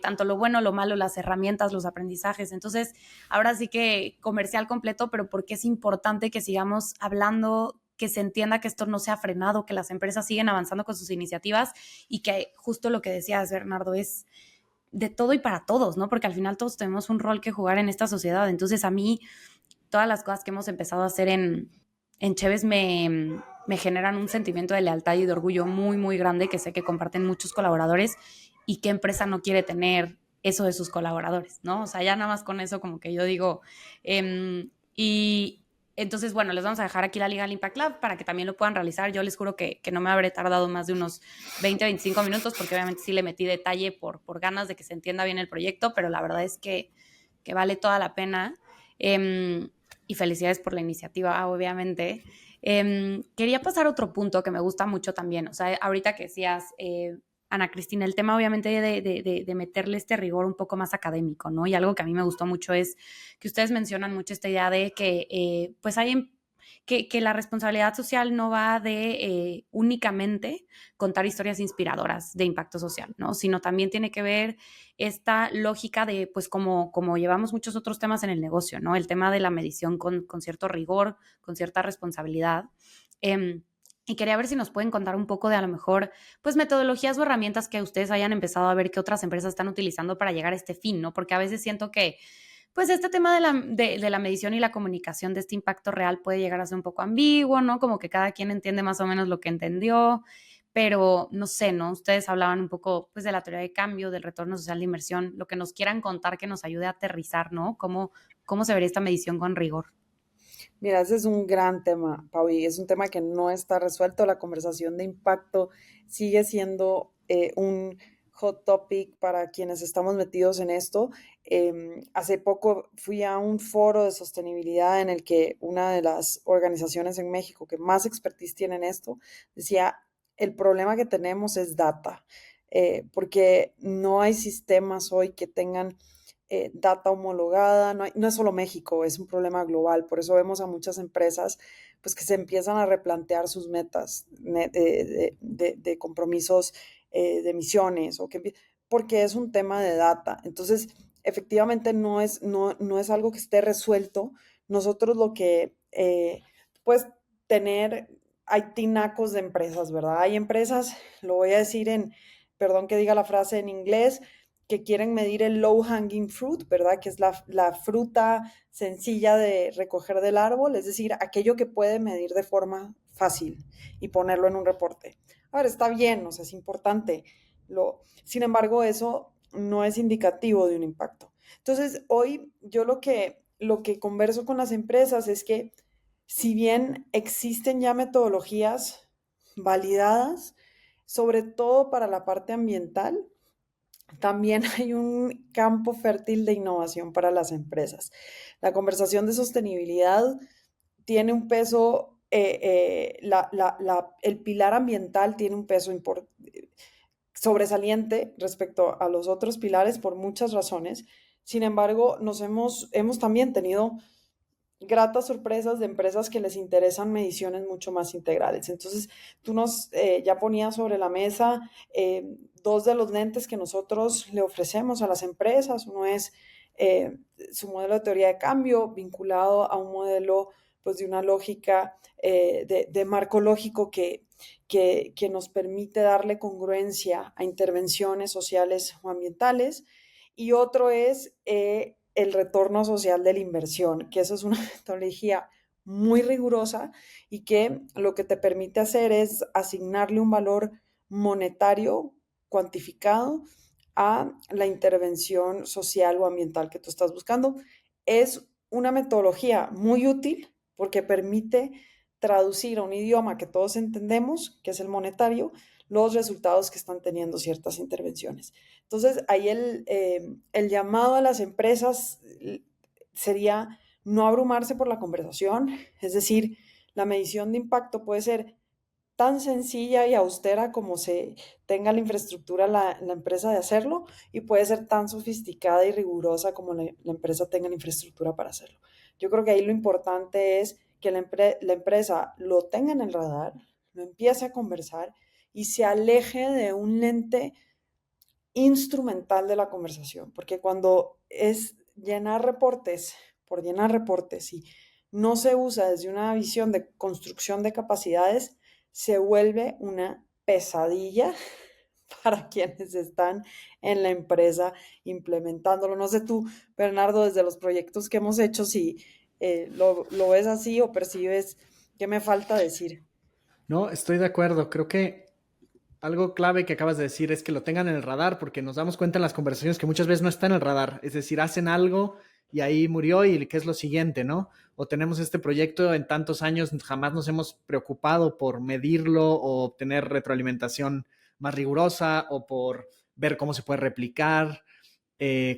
Tanto lo bueno, lo malo, las herramientas, los aprendizajes. Entonces, ahora sí que comercial completo, pero porque es importante que sigamos hablando, que se entienda que esto no se ha frenado, que las empresas siguen avanzando con sus iniciativas y que justo lo que decías, Bernardo, es de todo y para todos, ¿no? Porque al final todos tenemos un rol que jugar en esta sociedad. Entonces, a mí, todas las cosas que hemos empezado a hacer en Cheves me generan un sentimiento de lealtad y de orgullo muy, muy grande que sé que comparten muchos colaboradores y qué empresa no quiere tener eso de sus colaboradores, ¿no? O sea, ya nada más con eso como que yo digo, y entonces, bueno, les vamos a dejar aquí la liga al Impact Lab para que también lo puedan realizar. Yo les juro que no me habré tardado más de unos 20, 25 minutos porque obviamente sí le metí detalle por ganas de que se entienda bien el proyecto, pero la verdad es que vale toda la pena. Y felicidades por la iniciativa, obviamente. Quería pasar a otro punto que me gusta mucho también. O sea, ahorita que decías, Ana Cristina, el tema obviamente de meterle este rigor un poco más académico, ¿no? Y algo que a mí me gustó mucho es que ustedes mencionan mucho esta idea de que pues hay que la responsabilidad social no va de únicamente contar historias inspiradoras de impacto social, ¿no? Sino también tiene que ver esta lógica de, pues, como llevamos muchos otros temas en el negocio, ¿no? El tema de la medición con cierto rigor, con cierta responsabilidad. Y quería ver si nos pueden contar un poco de a lo mejor, pues, metodologías o herramientas que ustedes hayan empezado a ver que otras empresas están utilizando para llegar a este fin, ¿no? Porque a veces siento que pues este tema de la medición y la comunicación de este impacto real puede llegar a ser un poco ambiguo, ¿no? Como que cada quien entiende más o menos lo que entendió, pero no sé, ¿no? Ustedes hablaban un poco pues de la teoría de cambio, del retorno social de inversión, lo que nos quieran contar que nos ayude a aterrizar, ¿no? ¿Cómo se vería esta medición con rigor? Mira, ese es un gran tema, Pau, y es un tema que no está resuelto. La conversación de impacto sigue siendo un hot topic para quienes estamos metidos en esto. Hace poco fui a un foro de sostenibilidad en el que una de las organizaciones en México que más expertise tiene en esto decía, el problema que tenemos es data, porque no hay sistemas hoy que tengan data homologada, no es solo México, es un problema global, por eso vemos a muchas empresas pues, que se empiezan a replantear sus metas de compromisos de emisiones, porque es un tema de data. Entonces, efectivamente no es algo que esté resuelto. Nosotros lo que, pues, hay tinacos de empresas, ¿verdad? Hay empresas, lo voy a decir perdón que diga la frase en inglés, que quieren medir el low hanging fruit, ¿verdad? Que es la fruta sencilla de recoger del árbol, es decir, aquello que puede medir de forma fácil y ponerlo en un reporte. A ver, está bien, o sea, es importante. Sin embargo, eso no es indicativo de un impacto. Entonces, hoy yo lo que converso con las empresas es que si bien existen ya metodologías validadas, sobre todo para la parte ambiental, también hay un campo fértil de innovación para las empresas. La conversación de sostenibilidad tiene un peso, el pilar ambiental tiene un peso sobresaliente respecto a los otros pilares por muchas razones. Sin embargo, hemos también tenido gratas sorpresas de empresas que les interesan mediciones mucho más integrales. Entonces, tú ya ponías sobre la mesa dos de los lentes que nosotros le ofrecemos a las empresas. Uno es su modelo de teoría de cambio vinculado a un modelo pues, de una lógica de marco lógico que nos permite darle congruencia a intervenciones sociales o ambientales. Y otro es el retorno social de la inversión, que eso es una metodología muy rigurosa y que lo que te permite hacer es asignarle un valor monetario cuantificado a la intervención social o ambiental que tú estás buscando. Es una metodología muy útil porque permite traducir a un idioma que todos entendemos, que es el monetario, los resultados que están teniendo ciertas intervenciones. Entonces, ahí el llamado a las empresas sería no abrumarse por la conversación, es decir, la medición de impacto puede ser tan sencilla y austera como se tenga la infraestructura la empresa de hacerlo y puede ser tan sofisticada y rigurosa como la empresa tenga la infraestructura para hacerlo. Yo creo que ahí lo importante es que la empresa lo tenga en el radar, lo empiece a conversar y se aleje de un lente instrumental de la conversación, porque cuando es llenar reportes por llenar reportes y no se usa desde una visión de construcción de capacidades, se vuelve una pesadilla para quienes están en la empresa implementándolo. No sé tú, Bernardo, desde los proyectos que hemos hecho, si lo ves así o percibes qué me falta decir. No, estoy de acuerdo. Creo que algo clave que acabas de decir es que lo tengan en el radar, porque nos damos cuenta en las conversaciones que muchas veces no está en el radar. Es decir, hacen algo y ahí murió y qué es lo siguiente, ¿no? O tenemos este proyecto en tantos años, jamás nos hemos preocupado por medirlo o obtener retroalimentación más rigurosa o por ver cómo se puede replicar,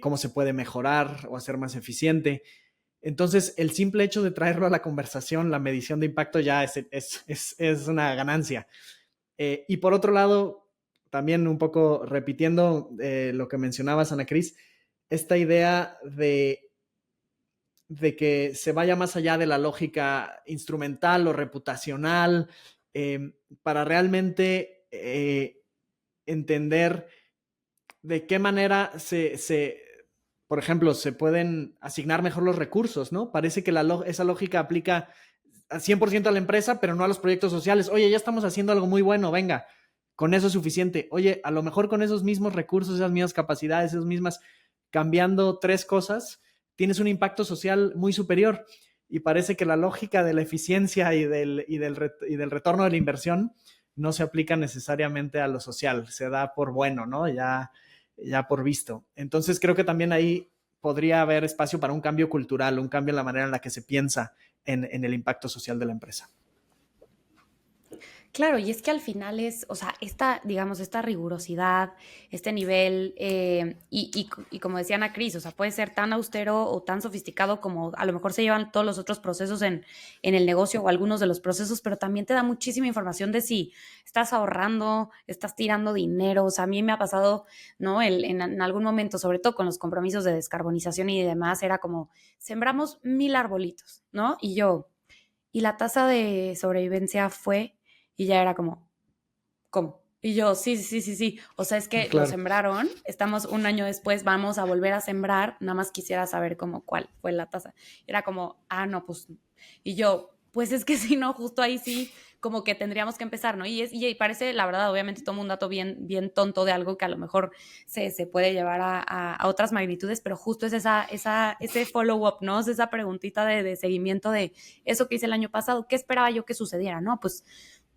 cómo se puede mejorar o hacer más eficiente. Entonces, el simple hecho de traerlo a la conversación, la medición de impacto ya es una ganancia. Y por otro lado, también un poco repitiendo lo que mencionabas, Ana Cris, esta idea de que se vaya más allá de la lógica instrumental o reputacional para realmente entender de qué manera por ejemplo, se pueden asignar mejor los recursos, ¿no? Parece que esa lógica aplica al 100% a la empresa, pero no a los proyectos sociales. Oye, ya estamos haciendo algo muy bueno, venga, con eso es suficiente. Oye, a lo mejor con esos mismos recursos, esas mismas capacidades, esas mismas, cambiando 3 cosas, tienes un impacto social muy superior. Y parece que la lógica de la eficiencia y del retorno de la inversión no se aplica necesariamente a lo social, se da por bueno, ¿no? Ya por visto. Entonces creo que también ahí podría haber espacio para un cambio cultural, un cambio en la manera en la que se piensa en el impacto social de la empresa. Claro, y es que al final es, o sea, digamos, esta rigurosidad, este nivel, y como decía Ana Cris, o sea, puede ser tan austero o tan sofisticado como a lo mejor se llevan todos los otros procesos en el negocio o algunos de los procesos, pero también te da muchísima información de si estás ahorrando, estás tirando dinero. O sea, a mí me ha pasado, ¿no? En algún momento, sobre todo con los compromisos de descarbonización y demás, era como, sembramos 1000 arbolitos, ¿no? Y la tasa de sobrevivencia fue... Y ya era como, ¿cómo? Y yo, sí. O sea, es que Claro. lo sembraron, estamos un año después, vamos a volver a sembrar, nada más quisiera saber como cuál fue la tasa. Era como, no, pues, y yo, pues es que si no, justo ahí sí, como que tendríamos que empezar, ¿no? Y parece, la verdad, obviamente tomo un dato bien, bien tonto de algo que a lo mejor se puede llevar a otras magnitudes, pero justo es ese follow-up, ¿no? Es esa preguntita de seguimiento de eso que hice el año pasado, ¿qué esperaba yo que sucediera? No, pues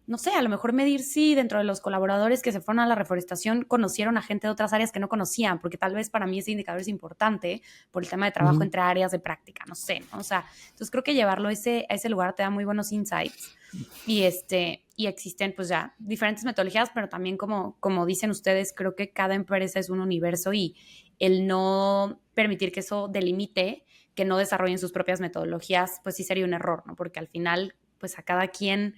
no sé, a lo mejor medir si dentro de los colaboradores que se fueron a la reforestación conocieron a gente de otras áreas que no conocían, porque tal vez para mí ese indicador es importante por el tema de trabajo entre áreas de práctica, no sé, ¿no? O sea, entonces creo que llevarlo a ese lugar te da muy buenos insights y existen pues ya diferentes metodologías, pero también como dicen ustedes, creo que cada empresa es un universo y el no permitir que eso delimite, que no desarrollen sus propias metodologías, pues sí sería un error, ¿no? Porque al final, pues a cada quien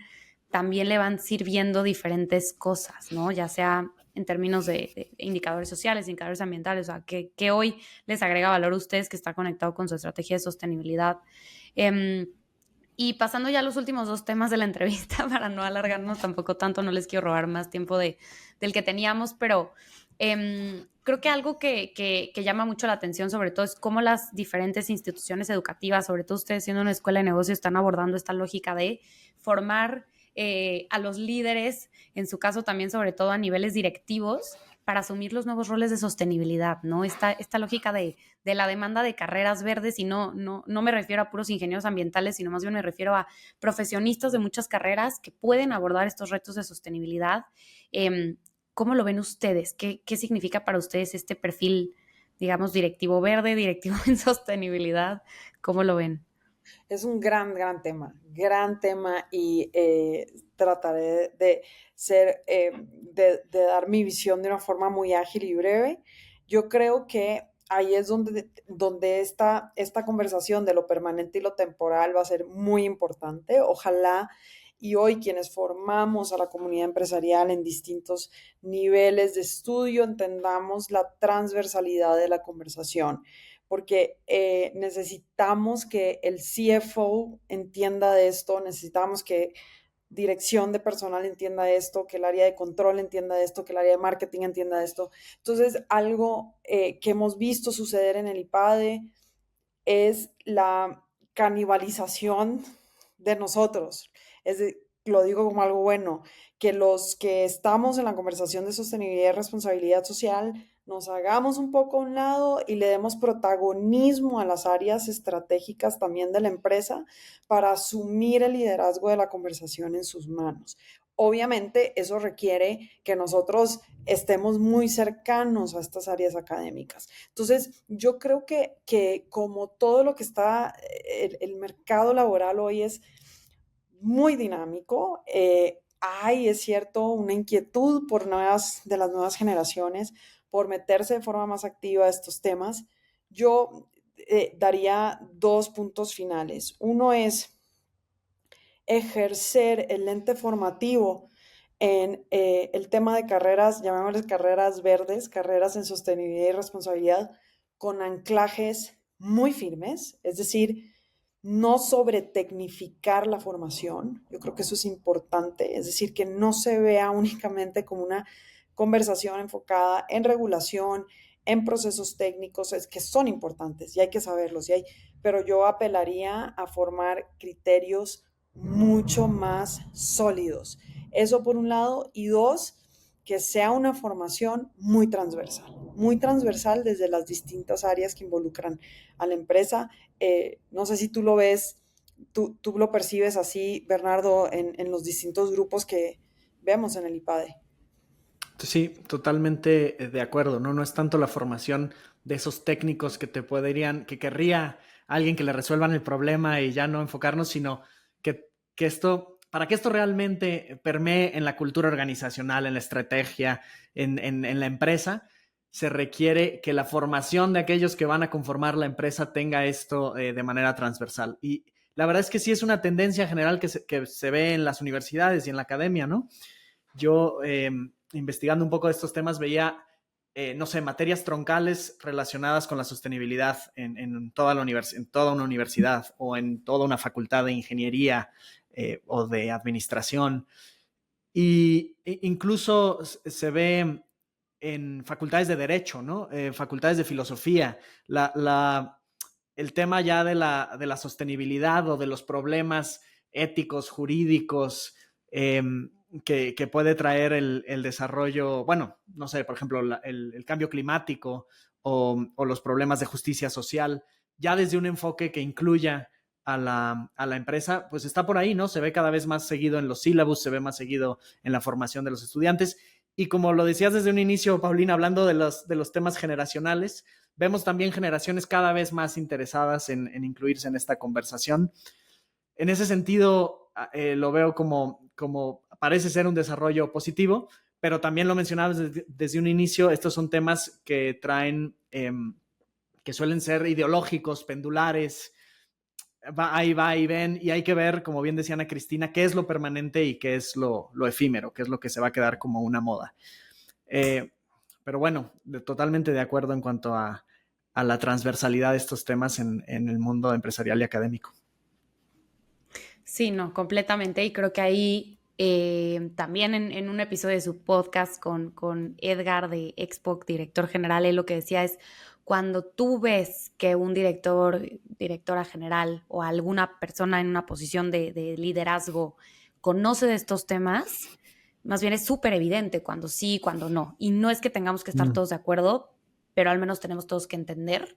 también le van sirviendo diferentes cosas, ¿no? Ya sea en términos de indicadores sociales, indicadores ambientales, o sea, que hoy les agrega valor a ustedes que está conectado con su estrategia de sostenibilidad. Y pasando ya a los últimos 2 temas de la entrevista, para no alargarnos tampoco tanto, no les quiero robar más tiempo del que teníamos, pero creo que algo que llama mucho la atención, sobre todo, es cómo las diferentes instituciones educativas, sobre todo ustedes siendo una escuela de negocios, están abordando esta lógica de formar a los líderes, en su caso también sobre todo a niveles directivos, para asumir los nuevos roles de sostenibilidad, ¿no? Esta lógica de la demanda de carreras verdes, y no me refiero a puros ingenieros ambientales, sino más bien me refiero a profesionistas de muchas carreras que pueden abordar estos retos de sostenibilidad. ¿Cómo lo ven ustedes? ¿Qué significa para ustedes este perfil, digamos, directivo verde, directivo en sostenibilidad? ¿Cómo lo ven? Es un gran tema y trataré de ser, de dar mi visión de una forma muy ágil y breve. Yo creo que ahí es donde esta conversación de lo permanente y lo temporal va a ser muy importante. Ojalá y hoy quienes formamos a la comunidad empresarial en distintos niveles de estudio entendamos la transversalidad de la conversación, porque necesitamos que el CFO entienda de esto, necesitamos que dirección de personal entienda esto, que el área de control entienda esto, que el área de marketing entienda esto. Entonces, algo que hemos visto suceder en el IPADE es la canibalización de nosotros. Lo digo como algo bueno, que los que estamos en la conversación de sostenibilidad y responsabilidad social nos hagamos un poco a un lado y le demos protagonismo a las áreas estratégicas también de la empresa para asumir el liderazgo de la conversación en sus manos. Obviamente eso requiere que nosotros estemos muy cercanos a estas áreas académicas. Entonces, yo creo que como todo lo que está, el mercado laboral hoy es muy dinámico, hay, es cierto, una inquietud de las nuevas generaciones por meterse de forma más activa a estos temas. Yo daría 2 puntos finales. Uno es ejercer el lente formativo en el tema de carreras, llamémosles carreras verdes, carreras en sostenibilidad y responsabilidad, con anclajes muy firmes, es decir, no sobretecnificar la formación. Yo creo que eso es importante, es decir, que no se vea únicamente como una conversación enfocada en regulación, en procesos técnicos, es que son importantes y hay que saberlos, pero yo apelaría a formar criterios mucho más sólidos. Eso por un lado. Y 2, que sea una formación muy transversal desde las distintas áreas que involucran a la empresa. No sé si tú lo ves, tú lo percibes así, Bernardo, en los distintos grupos que vemos en el IPADE. Sí, totalmente de acuerdo, ¿no? No es tanto la formación de esos técnicos que querría alguien que le resuelvan el problema y ya no enfocarnos, sino para que esto realmente permee en la cultura organizacional, en la estrategia, en la empresa, se requiere que la formación de aquellos que van a conformar la empresa tenga esto de manera transversal. Y la verdad es que sí es una tendencia general que se ve en las universidades y en la academia, ¿no? Yo, investigando un poco de estos temas, veía, no sé, materias troncales relacionadas con la sostenibilidad en toda una universidad o en toda una facultad de ingeniería o de administración. Y incluso se ve en facultades de derecho, ¿no? Facultades de filosofía. El tema ya de la sostenibilidad o de los problemas éticos, jurídicos, que puede traer el desarrollo, bueno, no sé, por ejemplo, el cambio climático o los problemas de justicia social, ya desde un enfoque que incluya a la empresa, pues está por ahí, ¿no? Se ve cada vez más seguido en los sílabus, se ve más seguido en la formación de los estudiantes. Y como lo decías desde un inicio, Paulina, hablando de los temas generacionales, vemos también generaciones cada vez más interesadas en incluirse en esta conversación. En ese sentido, lo veo como parece ser un desarrollo positivo, pero también lo mencionabas desde un inicio, estos son temas que traen, que suelen ser ideológicos, pendulares, va y ven, y hay que ver, como bien decía Ana Cristina, qué es lo permanente y qué es lo efímero, qué es lo que se va a quedar como una moda. Pero bueno, totalmente de acuerdo en cuanto a la transversalidad de estos temas en el mundo empresarial y académico. Sí, no, completamente. Y creo que ahí también en un episodio de su podcast con Edgar de Expo, director general, él lo que decía es, cuando tú ves que un directora general o alguna persona en una posición de liderazgo conoce de estos temas, más bien es súper evidente cuando sí, cuando no. Y no es que tengamos que estar todos de acuerdo, pero al menos tenemos todos que entender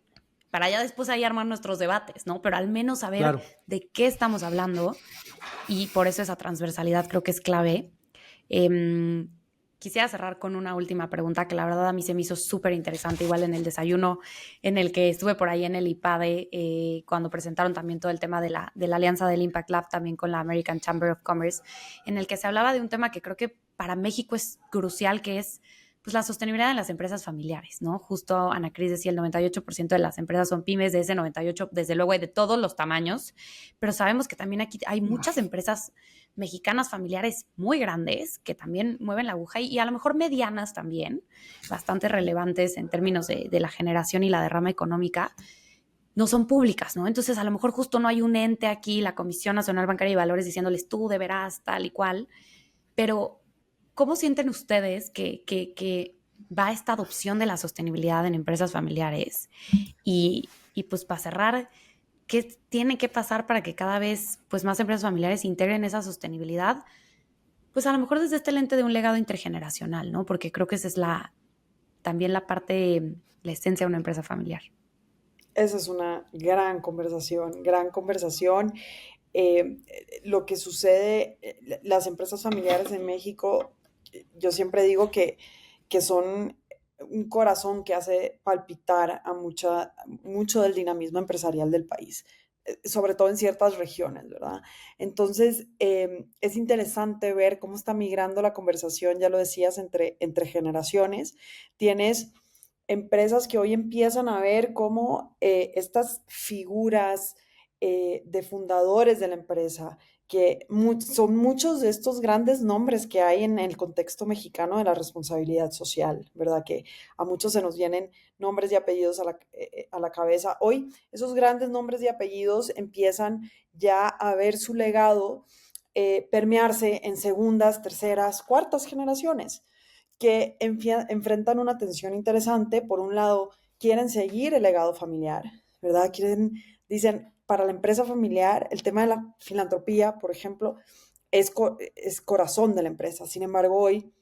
para ya después ahí armar nuestros debates, ¿no? Pero al menos saber de qué estamos hablando, y por eso esa transversalidad creo que es clave. Quisiera cerrar con una última pregunta que la verdad a mí se me hizo súper interesante, igual en el desayuno en el que estuve por ahí en el IPADE, cuando presentaron también todo el tema de la alianza del Impact Lab también con la American Chamber of Commerce, en el que se hablaba de un tema que creo que para México es crucial, que es pues la sostenibilidad en las empresas familiares, ¿no? Justo Ana Cris decía, el 98% de las empresas son pymes, de ese 98%, desde luego hay de todos los tamaños, pero sabemos que también aquí hay muchas empresas mexicanas familiares muy grandes que también mueven la aguja y a lo mejor medianas también, bastante relevantes en términos de la generación y la derrama económica, no son públicas, ¿no? Entonces a lo mejor justo no hay un ente aquí, la Comisión Nacional Bancaria y Valores, diciéndoles tú deberás tal y cual, pero ¿cómo sienten ustedes que va esta adopción de la sostenibilidad en empresas familiares? Y pues para cerrar, ¿qué tiene que pasar para que cada vez pues, más empresas familiares integren esa sostenibilidad? Pues a lo mejor desde este lente de un legado intergeneracional, ¿no? Porque creo que esa es también la parte, la esencia de una empresa familiar. Esa es una gran conversación, gran conversación. Lo que sucede, las empresas familiares en México, yo siempre digo que son un corazón que hace palpitar a mucho del dinamismo empresarial del país, sobre todo en ciertas regiones, ¿verdad? Entonces, es interesante ver cómo está migrando la conversación, ya lo decías, entre generaciones. Tienes empresas que hoy empiezan a ver cómo estas figuras de fundadores de la empresa, que son muchos de estos grandes nombres que hay en el contexto mexicano de la responsabilidad social, ¿verdad? Que a muchos se nos vienen nombres y apellidos a la cabeza. Hoy esos grandes nombres y apellidos empiezan ya a ver su legado permearse en segundas, terceras, cuartas generaciones que enfrentan una tensión interesante. Por un lado, quieren seguir el legado familiar, ¿verdad? Dicen, para la empresa familiar, el tema de la filantropía, por ejemplo, es corazón de la empresa. Sin embargo, hoy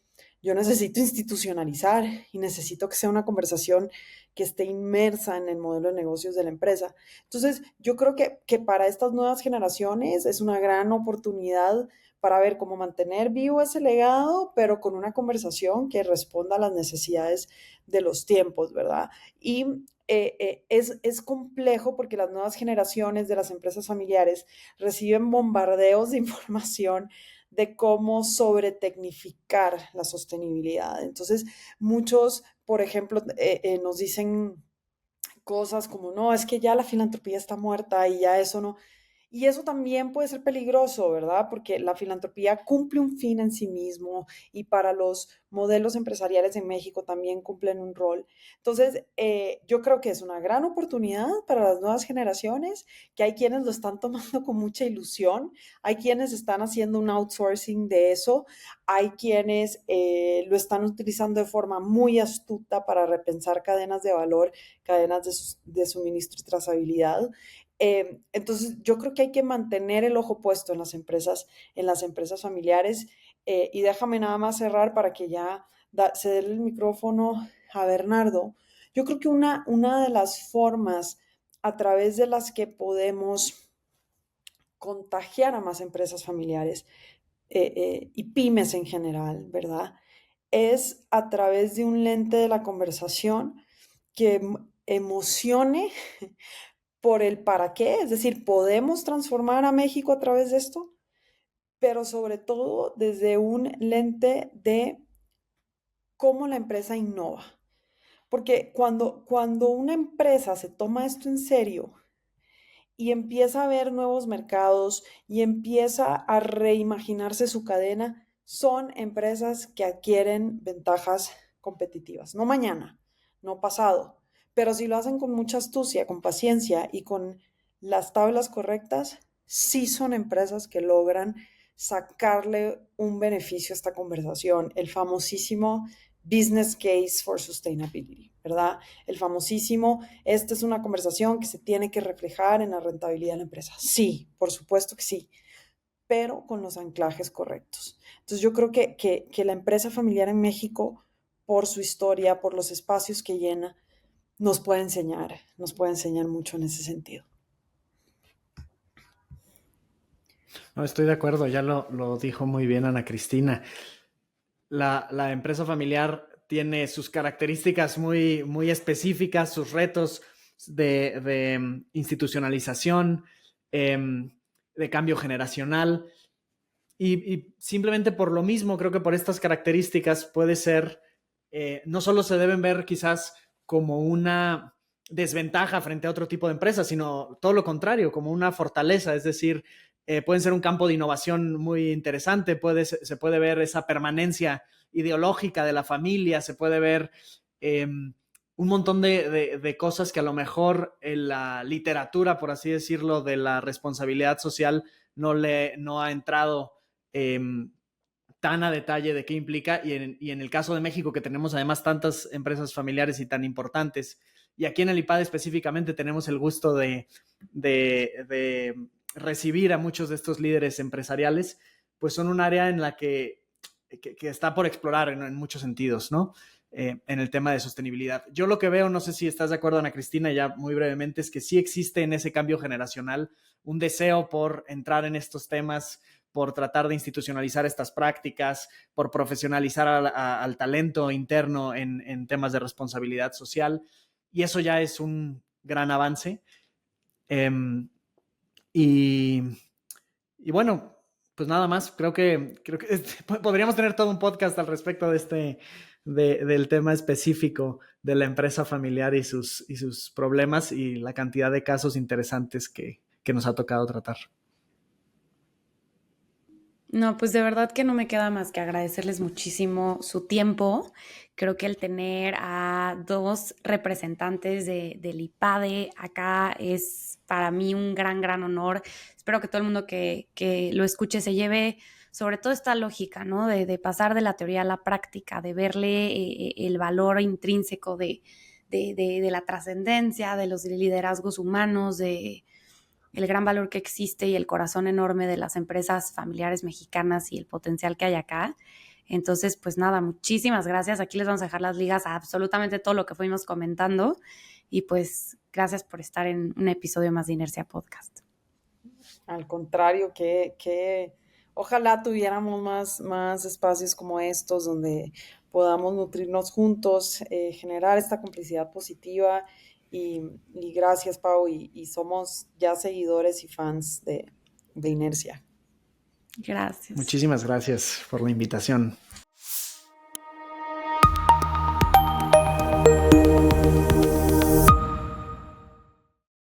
yo necesito institucionalizar y necesito que sea una conversación que esté inmersa en el modelo de negocios de la empresa. Entonces, yo creo que para estas nuevas generaciones es una gran oportunidad para ver cómo mantener vivo ese legado, pero con una conversación que responda a las necesidades de los tiempos, ¿verdad? Y es complejo porque las nuevas generaciones de las empresas familiares reciben bombardeos de información de cómo sobretecnificar la sostenibilidad. Entonces, muchos, por ejemplo, nos dicen cosas como, no, es que ya la filantropía está muerta y ya eso no. Y eso también puede ser peligroso, ¿verdad? Porque la filantropía cumple un fin en sí mismo y para los modelos empresariales en México también cumplen un rol. Entonces, yo creo que es una gran oportunidad para las nuevas generaciones, que hay quienes lo están tomando con mucha ilusión, hay quienes están haciendo un outsourcing de eso, hay quienes lo están utilizando de forma muy astuta para repensar cadenas de valor, cadenas de suministro y trazabilidad. Entonces, yo creo que hay que mantener el ojo puesto en las empresas familiares. Y déjame nada más cerrar para que ya ceder el micrófono a Bernardo. Yo creo que una de las formas a través de las que podemos contagiar a más empresas familiares y pymes en general, ¿verdad? Es a través de un lente de la conversación que emocione por el para qué, es decir, podemos transformar a México a través de esto, pero sobre todo desde un lente de cómo la empresa innova. Porque cuando una empresa se toma esto en serio y empieza a ver nuevos mercados y empieza a reimaginarse su cadena, son empresas que adquieren ventajas competitivas. No mañana, no pasado, pero si lo hacen con mucha astucia, con paciencia y con las tablas correctas, sí son empresas que logran sacarle un beneficio a esta conversación, el famosísimo Business Case for Sustainability, ¿verdad? El famosísimo, esta es una conversación que se tiene que reflejar en la rentabilidad de la empresa. Sí, por supuesto que sí, pero con los anclajes correctos. Entonces yo creo que la empresa familiar en México, por su historia, por los espacios que llena, nos puede enseñar mucho en ese sentido. No, estoy de acuerdo, ya lo dijo muy bien Ana Cristina. La empresa familiar tiene sus características muy, muy específicas, sus retos de institucionalización, de cambio generacional. Y simplemente por lo mismo, creo que por estas características puede ser, no solo se deben ver quizás como una desventaja frente a otro tipo de empresas, sino todo lo contrario, como una fortaleza, es decir, pueden ser un campo de innovación muy interesante, se puede ver esa permanencia ideológica de la familia, se puede ver un montón de cosas que a lo mejor en la literatura, por así decirlo, de la responsabilidad social no ha entrado tan a detalle de qué implica, y en el caso de México, que tenemos además tantas empresas familiares y tan importantes, y aquí en el IPADE específicamente tenemos el gusto de recibir a muchos de estos líderes empresariales, pues son un área en la que está por explorar en muchos sentidos, ¿no? En el tema de sostenibilidad. Yo lo que veo, no sé si estás de acuerdo, Ana Cristina, ya muy brevemente, es que sí existe en ese cambio generacional un deseo por entrar en estos temas, por tratar de institucionalizar estas prácticas, por profesionalizar al talento interno en temas de responsabilidad social, y eso ya es un gran avance. Y bueno, pues nada más, creo que podríamos tener todo un podcast al respecto del tema específico de la empresa familiar y sus problemas y la cantidad de casos interesantes que nos ha tocado tratar. No, pues de verdad que no me queda más que agradecerles muchísimo su tiempo. Creo que el tener a dos representantes del IPADE acá es para mí un gran honor. Espero que todo el mundo que lo escuche se lleve sobre todo esta lógica, ¿no? De pasar de la teoría a la práctica, de verle el valor intrínseco de la trascendencia, de los liderazgos humanos, el gran valor que existe y el corazón enorme de las empresas familiares mexicanas y el potencial que hay acá. Entonces, pues nada, muchísimas gracias. Aquí les vamos a dejar las ligas a absolutamente todo lo que fuimos comentando. Y pues gracias por estar en un episodio más de Inercia Podcast. Al contrario, que ojalá tuviéramos más espacios como estos donde podamos nutrirnos juntos, generar esta complicidad positiva. Y gracias, Pau, y somos ya seguidores y fans de Inercia. Gracias. Muchísimas gracias por la invitación.